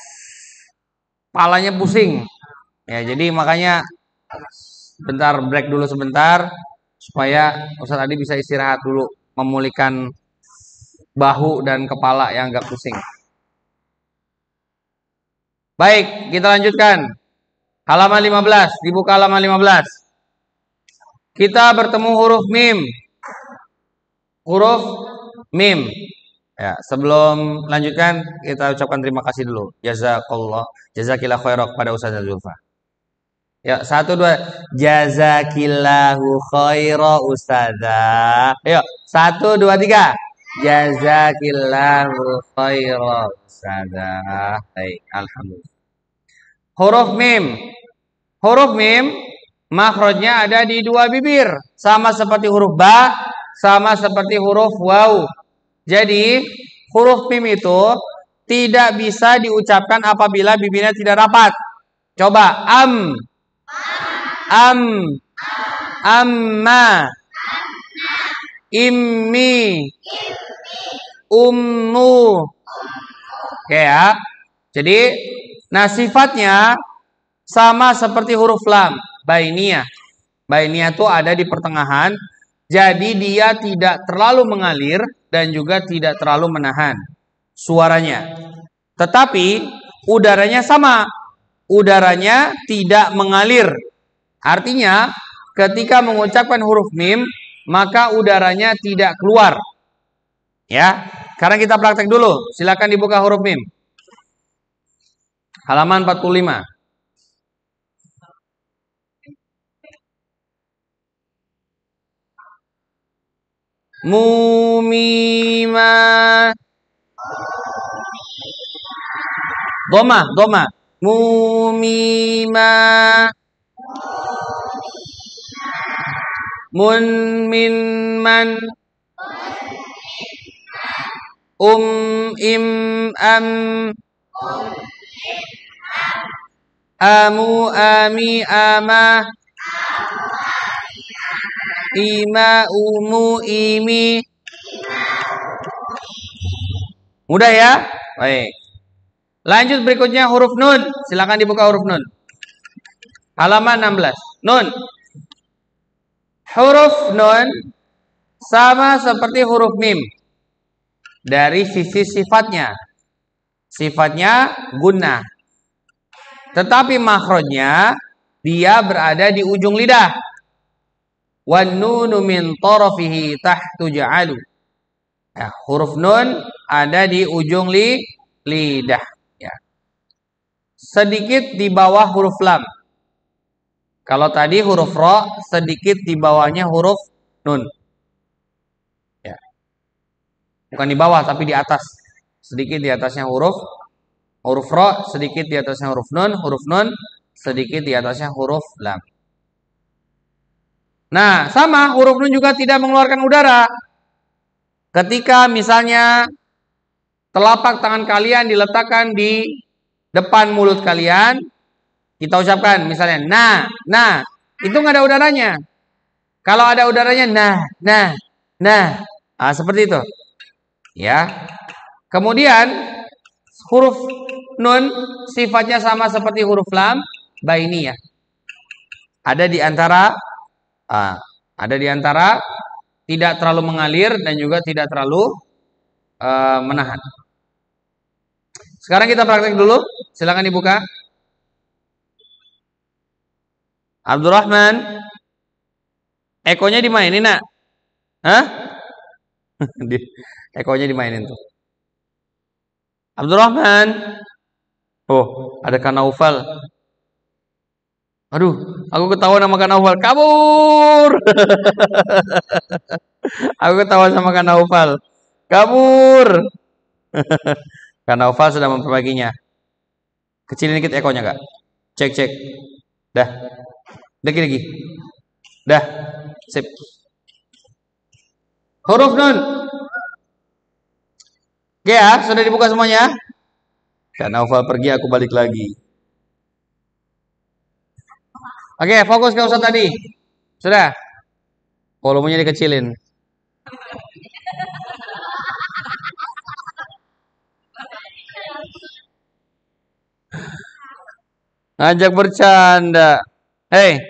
kepalanya pusing. Ya, jadi makanya bentar break dulu sebentar supaya Ustadz Adi bisa istirahat dulu, memulihkan bahu dan kepala yang agak pusing. Baik, kita lanjutkan. Halaman 15, dibuka halaman 15. Kita bertemu huruf mim. Huruf mim. Ya, sebelum lanjutkan kita ucapkan terima kasih dulu. Jazakillah khairan kepada Ustazah Zulfa. Ya, 1 2. Jazakillahu khairan Ustazah. Ayo, 1 2 3. Jazakillahu khairan Ustazah. Baik, alhamdulillah. Huruf mim. Huruf mim makhrajnya ada di 2 bibir, sama seperti huruf ba, sama seperti huruf waw. Jadi, huruf mim itu tidak bisa diucapkan apabila bibirnya tidak rapat. Coba amma, immi, ummu. Oke ya. Jadi, nah sifatnya sama seperti huruf lam, bainiyah. Bainiyah itu ada di pertengahan. Jadi dia tidak terlalu mengalir dan juga tidak terlalu menahan suaranya. Tetapi udaranya sama. Udaranya tidak mengalir. Artinya ketika mengucapkan huruf mim, maka udaranya tidak keluar. Ya, sekarang kita praktek dulu. Silakan dibuka huruf mim. Halaman 45. Mumima. Doma. Mumima. Mun min man. Im am. Amu ami ama. Ima umu imi. Mudah ya? Baik. Lanjut berikutnya huruf nun. Silakan dibuka huruf nun. Halaman 16. Nun. Huruf nun sama seperti huruf mim. Dari sisi sifatnya. Sifatnya gunnah. Tetapi makhrajnya dia berada di ujung lidah. Wan nunu min tarafihi tahtu ja'alu. Ya, huruf nun ada di ujung lidah. Ya. Sedikit di bawah huruf lam. Kalau tadi huruf ro, sedikit di bawahnya huruf nun. Ya. Bukan di bawah, tapi di atas. Sedikit di atasnya huruf ro, sedikit di atasnya huruf nun, sedikit di atasnya huruf lam. Nah, sama huruf nun juga tidak mengeluarkan udara. Ketika misalnya telapak tangan kalian diletakkan di depan mulut kalian, kita ucapkan misalnya nah, itu nggak ada udaranya. Kalau ada udaranya nah, seperti itu. Ya. Kemudian huruf nun sifatnya sama seperti huruf lam, bainiyah. Ada di antara tidak terlalu mengalir dan juga tidak terlalu menahan. Sekarang kita praktek dulu. Silakan dibuka. Abdurrahman, ekonya dimainin, nak? Hah? Ekonya dimainin tuh. Abdurrahman. Oh, ada Kanaufal. Aduh, aku ketahuan sama Kanaufal. Kabur. Aku ketahuan sama Kanaufal. Kabur. Kanaufal sudah memperbaikinya. Kecilin dikit ekonya, Kak. Cek. Dah. Lagi. Dah. Sip. Huruf nun. Oke ya, sudah dibuka semuanya? Kanaufal pergi, aku balik lagi. Oke, fokus ke Ustaz tadi. Sudah? Volumenya dikecilin. Ngajak bercanda. Hei.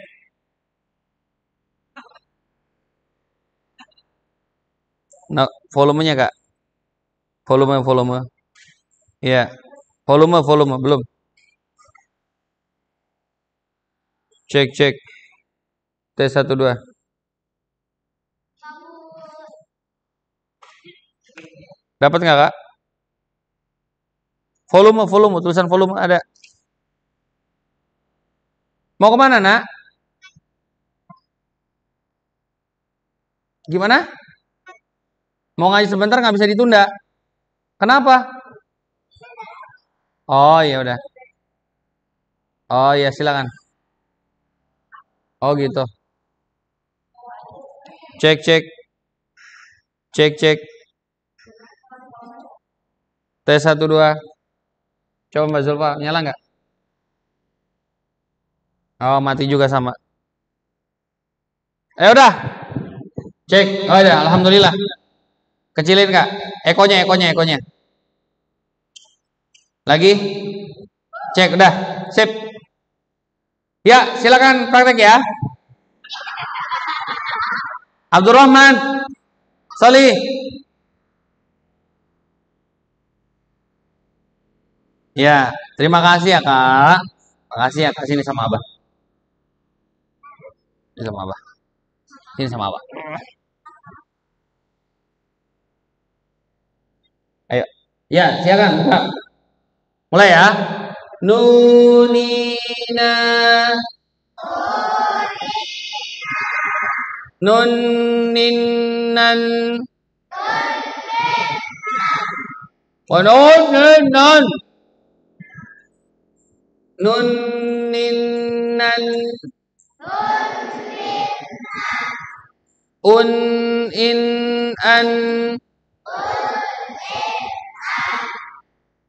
Nah, volumenya, Kak. Volume. Iya. Volume belum. Cek. Tes 1 2. Dapat nggak, Kak? Volume, tulisan volume ada. Mau kemana, nak? Gimana? Mau ngaji sebentar nggak bisa ditunda. Kenapa? Oh, ya udah. Oh, ya silakan. Oh, gitu. Cek. Tes 1 2. Coba Mbak Zulfa, nyala nggak? Oh, mati juga sama. Udah. Cek. Oh, ya, alhamdulillah. Kecilin, Kak. Ekonya. Lagi. Cek, udah. Sip. Ya, silakan praktek ya. Abdurrahman. Salih. Ya, terima kasih ya, Kak. Makasih ya, Kak. Sini sama Abah. Sini sama Abah. Ayo. Ya, silakan buka. Mulai ya. Nunina. Nunninan. Nunninan. Nunninan. Un-in-an.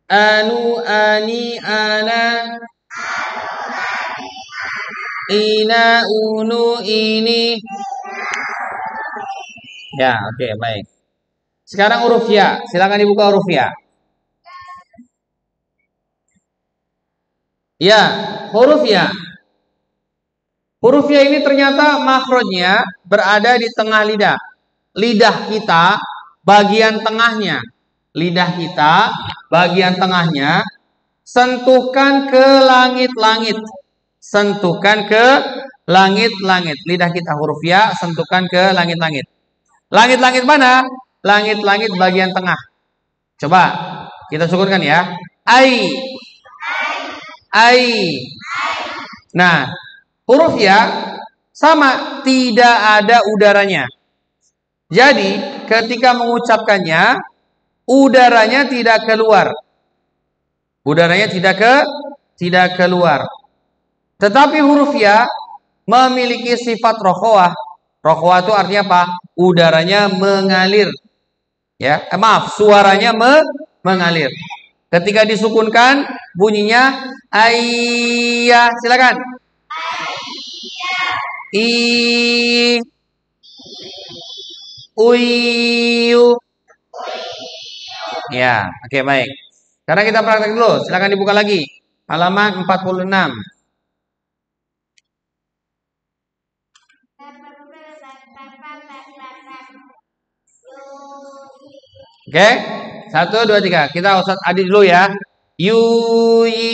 Anu-ani-ana. Ina-unu-ini. Ya, oke, baik. Sekarang huruf ya. Silakan dibuka huruf ya. Ya, huruf ya. Huruf ya ini ternyata makhrajnya berada di tengah lidah. Lidah kita bagian tengahnya. Lidah kita bagian tengahnya sentuhkan ke langit-langit. Sentuhkan ke langit-langit. Lidah kita huruf ya sentuhkan ke langit-langit. Langit-langit mana? Langit-langit bagian tengah. Coba kita syukurkan ya. Ai. Ai. Nah, huruf ya sama, tidak ada udaranya. Jadi, ketika mengucapkannya, udaranya tidak keluar. Udaranya tidak keluar. Tetapi huruf ya memiliki sifat rokhawah. Rokhawah itu artinya apa? Udaranya mengalir. Ya, maaf, suaranya mengalir. Ketika disukunkan, bunyinya ayya. Silakan. I, uyu. Ya, oke, baik. Sekarang kita praktek dulu. Silakan dibuka lagi. Halaman 46. Oke, 1, 2, 3. Kita Ustaz Adi dulu ya. Yuya.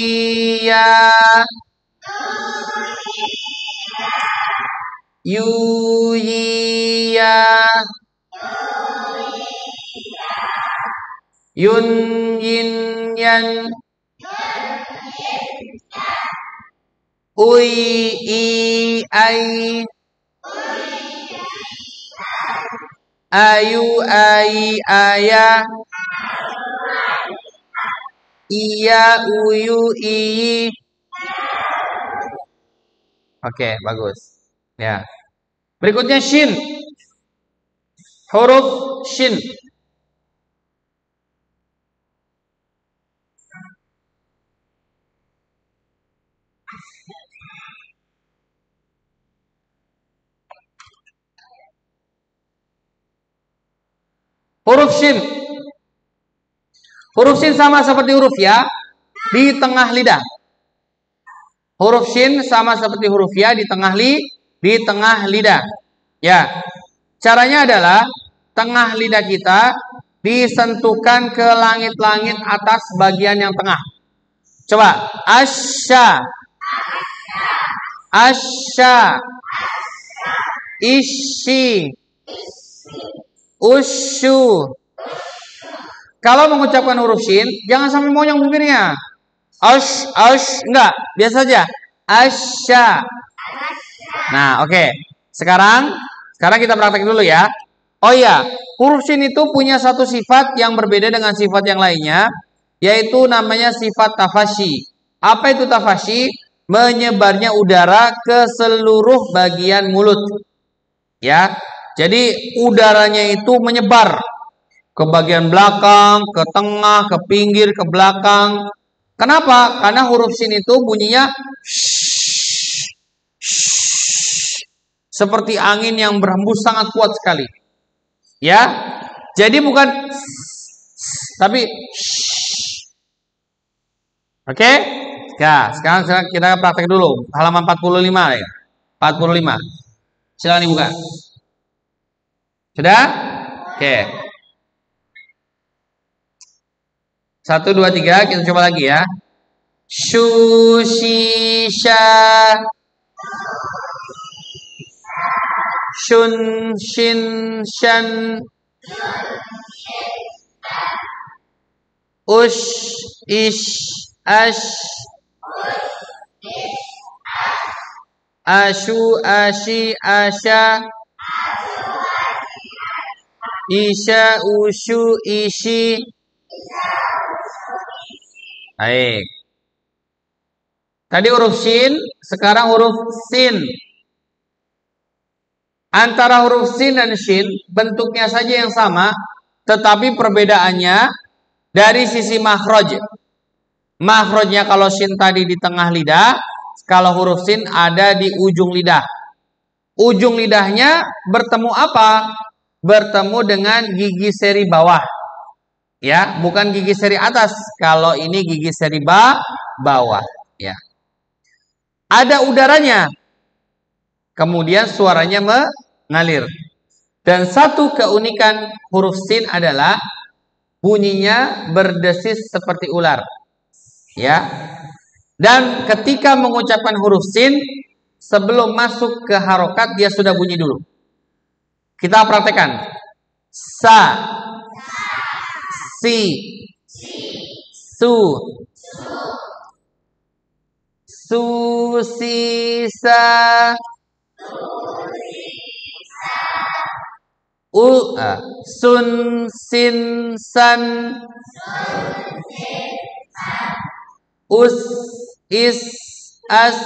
Yuya. Yun yin yan. Ui i ai. Ayu ai aya. Iya uyu i. Oke, bagus. Ya. Berikutnya shin. Huruf shin. Huruf shin. Huruf shin sama seperti huruf ya di tengah lidah. Huruf shin sama seperti huruf ya di tengah lidah. Ya. Caranya adalah tengah lidah kita disentuhkan ke langit-langit atas bagian yang tengah. Coba asya. Asya. Ishi. Usyu. Kalau mengucapkan huruf shin, jangan sampai monyong bibirnya. Enggak, biasa saja. Asya. Nah, oke. Sekarang kita praktek dulu ya. Oh iya, huruf shin itu punya satu sifat yang berbeda dengan sifat yang lainnya, yaitu namanya sifat tafashi. Apa itu tafashi? Menyebarnya udara ke seluruh bagian mulut. Ya. Jadi udaranya itu menyebar ke bagian belakang, ke tengah, ke pinggir, ke belakang. Kenapa? Karena huruf shin itu bunyinya seperti angin yang berhembus sangat kuat sekali. Ya. Jadi bukan tapi oke? Ya, sekarang kita praktek dulu. Halaman 45 ya. 45. Silakan dibuka. Sudah? Oke. 1, 2, 3. Kita coba lagi ya. Shushisha. Shun, shin, shan. Ush, ish, ash. Ashu, ashi, asha. Isya, usyu, ishi. Baik. Tadi huruf shin, sekarang huruf sin. Antara huruf sin dan shin, bentuknya saja yang sama, tetapi perbedaannya dari sisi makhraj. Makhrajnya kalau shin tadi di tengah lidah, kalau huruf sin ada di ujung lidah. Ujung lidahnya bertemu apa? Bertemu dengan gigi seri bawah. Ya, bukan gigi seri atas. Kalau ini gigi seri bawah, ya. ada udaranya. Kemudian suaranya mengalir. Dan satu keunikan huruf sin adalah bunyinya berdesis seperti ular. Ya. Dan ketika mengucapkan huruf sin, sebelum masuk ke harokat dia sudah bunyi dulu. Kita praktekkan. Sa, si, su, su, si, sa, sun, sin, san, us, is, as,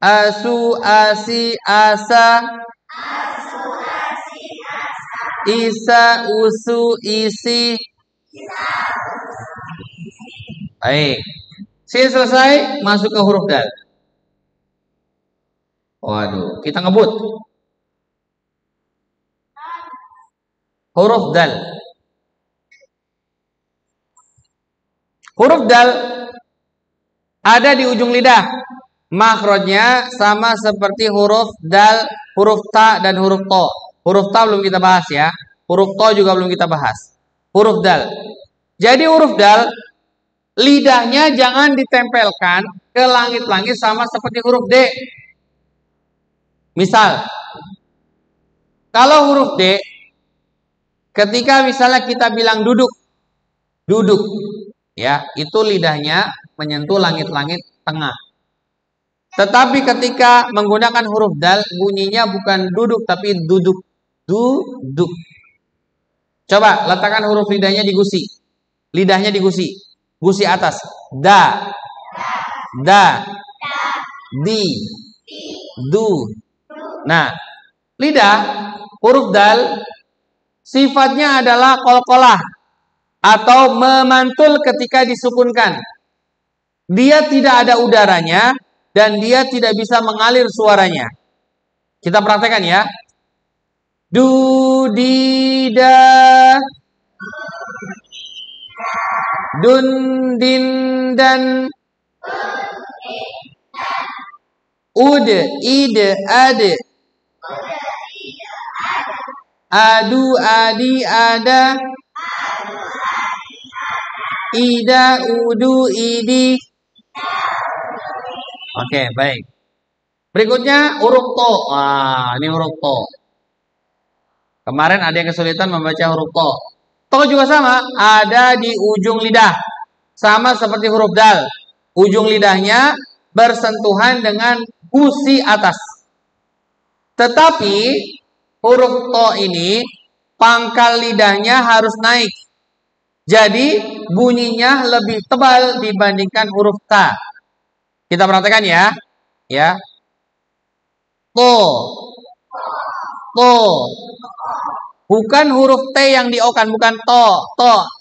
asu, asi, asa, isa, usu, isi. Baik. Sin selesai, masuk ke huruf dal. Waduh, kita ngebut. Huruf dal. Huruf dal ada di ujung lidah. Makhrajnya sama seperti huruf dal, huruf ta, dan huruf to. Huruf ta belum kita bahas ya. Huruf to juga belum kita bahas. Huruf dal. Jadi huruf dal, lidahnya jangan ditempelkan ke langit-langit sama seperti huruf D. Misal, kalau huruf D, ketika misalnya kita bilang duduk, duduk, ya, itu lidahnya menyentuh langit-langit tengah. Tetapi ketika menggunakan huruf dal, bunyinya bukan duduk tapi duduk. Duduk. Coba letakkan huruf lidahnya di gusi. Lidahnya di gusi. Gusi atas. Da. Da. Di. Du. Nah, lidah huruf dal sifatnya adalah qalqalah atau memantul ketika disukunkan. Dia tidak ada udaranya dan dia tidak bisa mengalir suaranya. Kita praktekkan ya. Du, di, da, dun, din, dan, ud, id, ad, adu, adi, ada, ida, udu, idi. Oke, baik. Berikutnya huruf to. Wah, ini huruf to. Kemarin ada yang kesulitan membaca huruf to. To juga sama, ada di ujung lidah. Sama seperti huruf dal. Ujung lidahnya bersentuhan dengan gusi atas. Tetapi huruf to ini pangkal lidahnya harus naik. Jadi bunyinya lebih tebal dibandingkan huruf ta. Kita perhatikan ya. Ya. To. To. Bukan huruf T yang diokan, bukan to,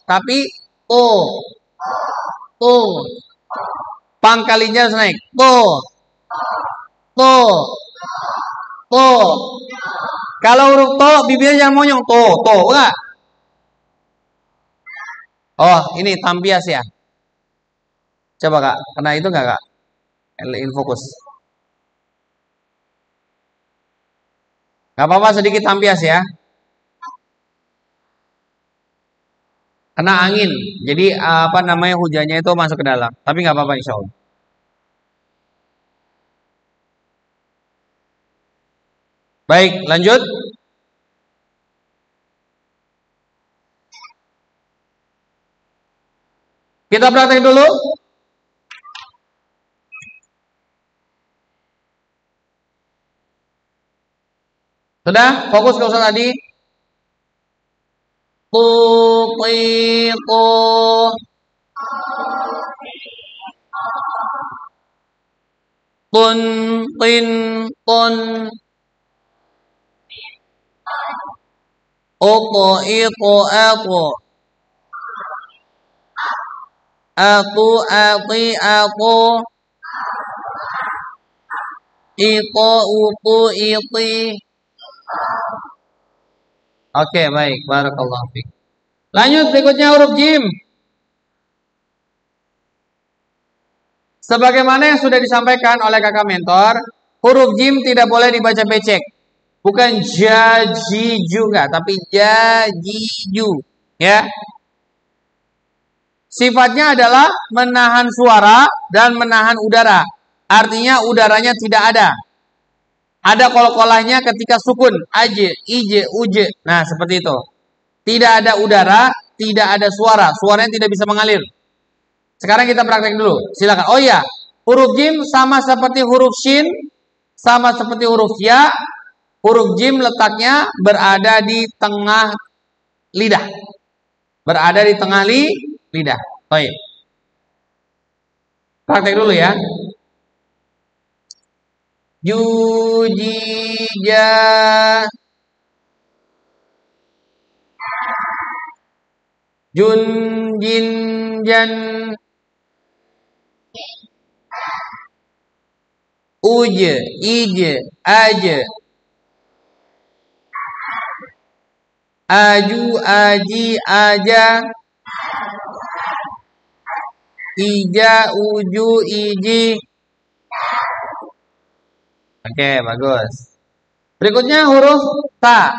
tapi to. To. Pangkalinya harus naik. To. To. To. Kalau huruf to bibirnya jangan monyong. To, enggak? Oh, ini tampias ya. Coba Kak, kena itu enggak Kak? In fokus. Gak apa-apa sedikit tampias ya. Kena angin. Jadi apa namanya hujannya itu masuk ke dalam. Tapi gak apa-apa insya Allah. Baik, lanjut. Kita praktek dulu. Sudah? Fokus ke Ustaz tadi. Tu, ti, tu. Tun, tin, tun. Utu, itu, aku. Aku, ati, aku. Itu, utu, iti. Oke, baik. Barakallahu fiik. Lanjut berikutnya huruf jim. Sebagaimana yang sudah disampaikan oleh kakak mentor, huruf jim tidak boleh dibaca becek. Bukan jajiju enggak, tapi jajiju, ya. Sifatnya adalah menahan suara dan menahan udara. Artinya udaranya tidak ada. Ada kol-kolahnya ketika sukun, aje, ije, uje. Nah, seperti itu. Tidak ada udara, tidak ada suara. Suaranya tidak bisa mengalir. Sekarang kita praktek dulu. Silakan. Oh iya, huruf jim sama seperti huruf shin, sama seperti huruf ya. Huruf jim letaknya berada di tengah lidah. Berada di tengah lidah. Baik. Praktek dulu ya. Yujija, jun, jin, jan, uje, ije, aje, aju, aji, aja, ija, uju, iji. Oke, bagus. Berikutnya huruf ta.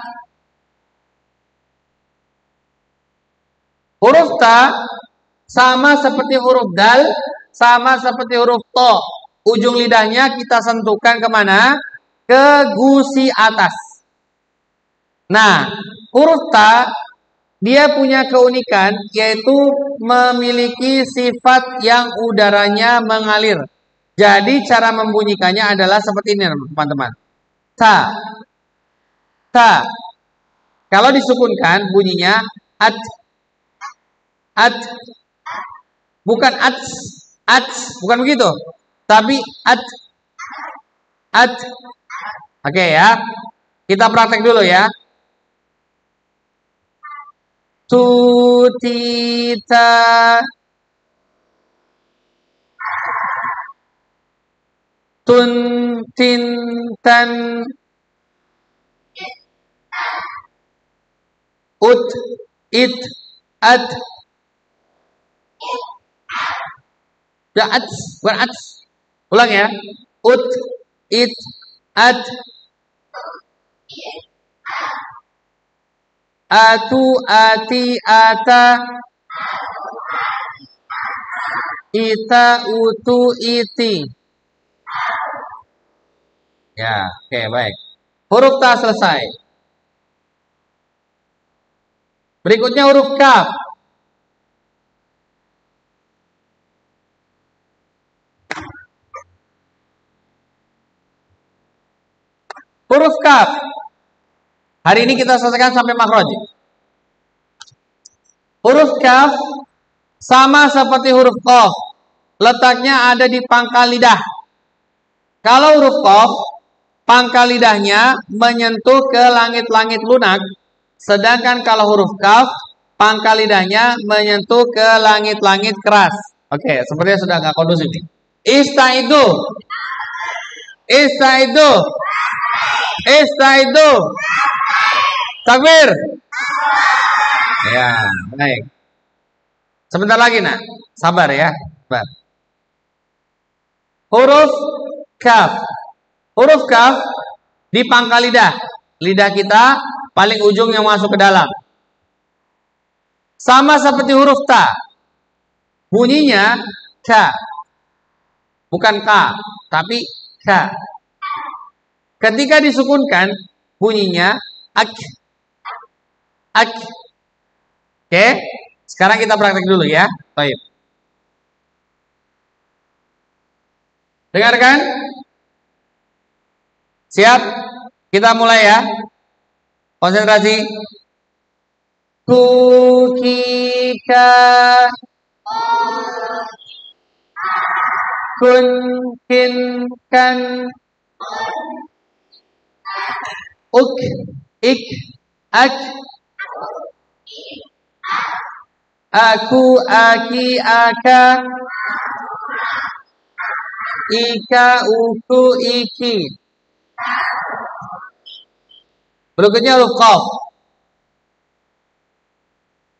Huruf ta sama seperti huruf dal, sama seperti huruf to. Ujung lidahnya kita sentuhkan kemana? Ke gusi atas. Nah, huruf ta dia punya keunikan yaitu memiliki sifat yang udaranya mengalir. Jadi cara membunyikannya adalah seperti ini teman-teman. Ta. Ta. Kalau disukunkan bunyinya at. At. Bukan at. At. Bukan begitu. Tapi at. At. Oke ya. Kita praktek dulu ya. Tutita. Tun, tin, tan, ut, it, at, ya at, bukan at, ulang ya, ut, it, at, atu, ati, ata, ita, utu, iti. Ya, oke, baik. Huruf ta selesai. Berikutnya huruf kaf. Huruf kaf. Hari ini kita selesaikan sampai makhraj. Huruf kaf sama seperti huruf qaf. Letaknya ada di pangkal lidah. Kalau huruf qaf, pangkal lidahnya menyentuh ke langit-langit lunak, sedangkan kalau huruf kaf, pangkal lidahnya menyentuh ke langit-langit keras. Oke, sepertinya sudah nggak kondusif nih. Istaidu, istaidu, istaidu. Takbir. Ya, baik. Sebentar lagi nak, sabar ya. Sabar. Huruf kaf. Huruf kaf di pangkal lidah. Lidah kita paling ujung yang masuk ke dalam. Sama seperti huruf ta. Bunyinya ka. Bukan ka, tapi ka. Ketika disukunkan bunyinya ak. Ak. Oke, sekarang kita praktek dulu ya. Baik. Dengarkan? Siap? Kita mulai ya. Konsentrasi. Kukika. Kun, kin, kan. Uk, ik, ak. Aku, aki, aka. Ika, uku, iki. Berikutnya huruf qaf.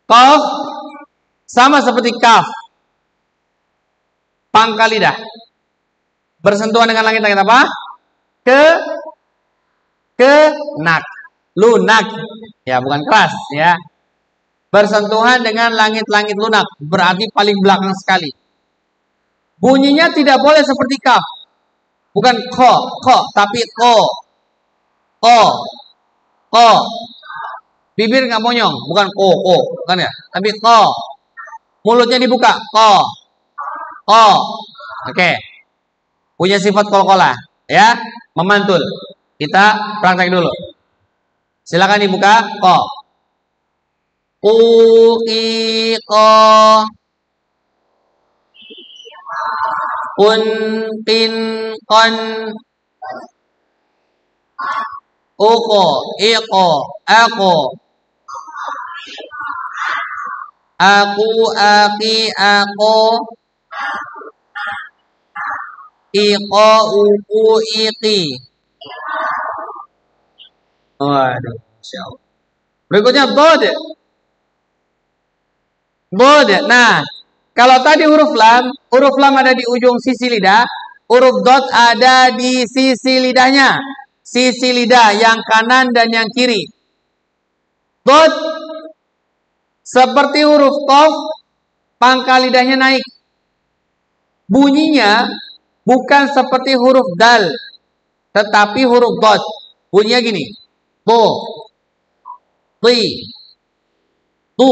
Qaf sama seperti kaf. Pangkal lidah. Bersentuhan dengan langit-langit apa? Kenak. Lunak. Ya, bukan keras ya. Bersentuhan dengan langit-langit lunak, berarti paling belakang sekali. Bunyinya tidak boleh seperti kaf. Bukan ko, tapi ko. Bibir nggak monyong, bukan ko, kan ya? Tapi ko. Mulutnya dibuka, ko. Oke. Punya sifat kol-kolah, ya, memantul. Kita praktek dulu. Silakan dibuka, ko. Uqiqa. Qin qan. Uqo, iqo, ako. Aku, aki, ako. Iqo, uku, iqi. Waduh, Masya Allah. Berikutnya bod. Nah, kalau tadi huruf lam ada di ujung sisi lidah, huruf dot ada di sisi lidahnya. Sisi lidah yang kanan dan yang kiri. Dot seperti huruf qaf, pangkal lidahnya naik. Bunyinya bukan seperti huruf dal, tetapi huruf dot. Bunyinya gini. Bo, ti, tu.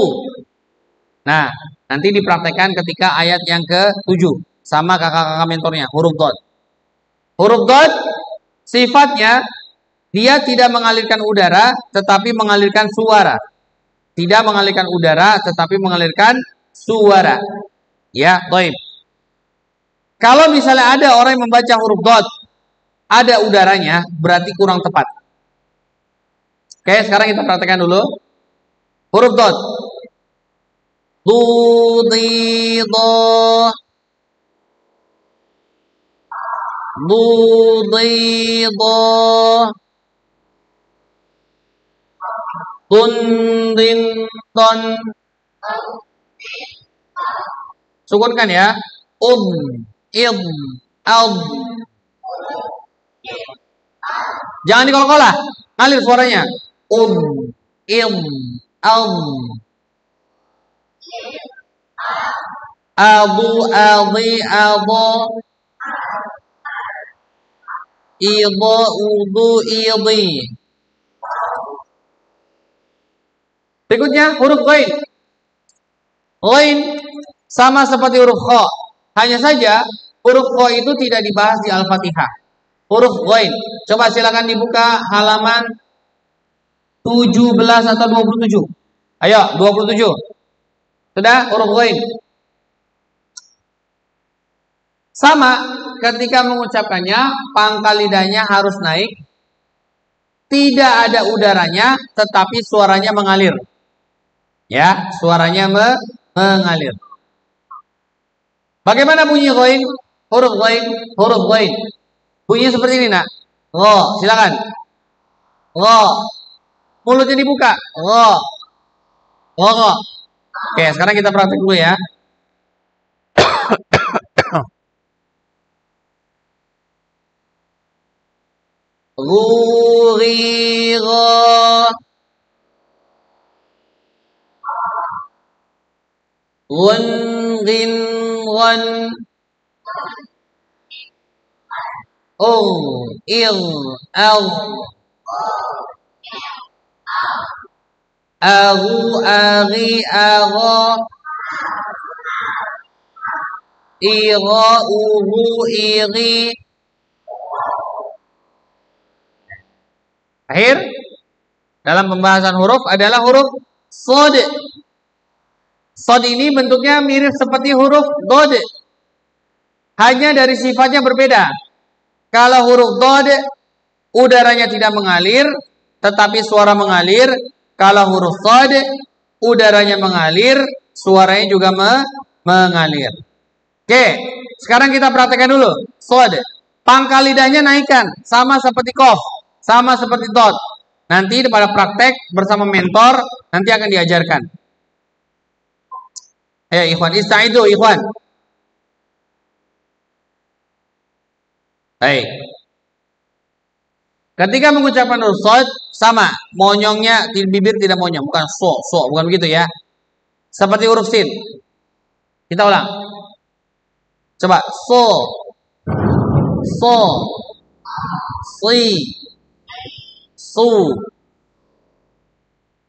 Nah, nanti dipraktekkan ketika ayat yang ke-7 sama kakak-kakak mentornya, huruf dot. Huruf dot sifatnya dia tidak mengalirkan udara tetapi mengalirkan suara. Tidak mengalirkan udara tetapi mengalirkan suara. Ya, baik. Kalau misalnya ada orang yang membaca huruf dot ada udaranya, berarti kurang tepat. Oke, sekarang kita praktekkan dulu. Huruf dot. Ludidha. Tundinton. Sukunkan ya. Jangan dikol-kolah, ngalir suaranya. Abu, adhi, adha. Idha, udhu, idhi. Berikutnya huruf ghain. Ghain sama seperti huruf kha. Hanya saja huruf kha itu tidak dibahas di Al-Fatihah. Huruf ghain. Coba silakan dibuka halaman 17 atau 27. Ayo, 27. Sudah huruf ghain. Sama ketika mengucapkannya, pangkal lidahnya harus naik. Tidak ada udaranya, tetapi suaranya mengalir. Ya, suaranya mengalir. Bagaimana bunyi ghain? Huruf ghain, huruf ghain. Bunyinya seperti ini, Nak. Gha, silakan. Gha. Mulutnya dibuka. Gha. Gha. Oke, sekarang kita praktik dulu ya. Ghurigha. Ghun, ghin, ghan. Il, al. Aghu, aghi, agha. Igha, ughu, ighi. Akhir dalam pembahasan huruf adalah huruf shad. Shad ini bentuknya mirip seperti huruf dod. Hanya dari sifatnya berbeda. Kalau huruf dod udaranya tidak mengalir tetapi suara mengalir. Kalau huruf shad udaranya mengalir, suaranya juga mengalir. Oke, sekarang kita praktekkan dulu. Shad. Pangkal lidahnya naikkan sama seperti qaf. Sama seperti dot. Nanti pada praktek bersama mentor nanti akan diajarkan. Ayo ikhwan, istaidu ikhwan. Baik. Ketika mengucapkan huruf shad sama, monyongnya bibir tidak monyong, bukan bukan begitu ya. Seperti huruf sin. Kita ulang. Coba so, si, su.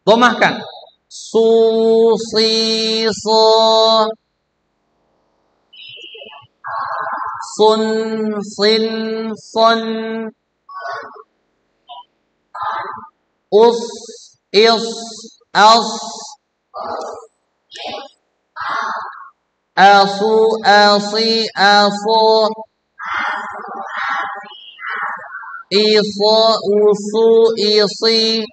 Domahkan. Su, si, so. Sun, sin, son. Us, is, as. Asu, asi, aso. Iso, usu, isi.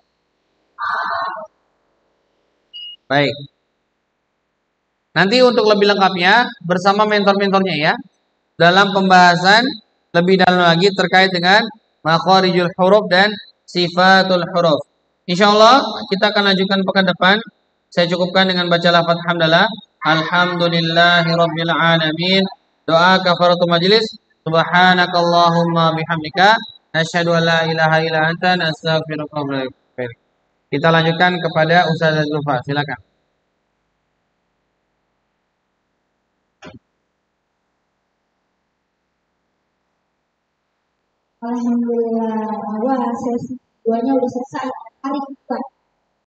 Baik. Nanti untuk lebih lengkapnya bersama mentor-mentornya ya. Dalam pembahasan lebih dalam lagi terkait dengan makharijul huruf dan sifatul huruf. Insyaallah kita akan lanjutkan pekan depan. Saya cukupkan dengan baca lafaz hamdalah. Alhamdulillahirabbil alamin. Doa kafaratul majlis. Subhanakallahumma bihamdika asyhadu an la ilaha illa anta astaghfiruka wa atubu ilaik. Kita lanjutkan kepada Ustazah Zulfa. Silakan. Alhamdulillah, bahwa sesi keduanya udah selesai. Hari kedua.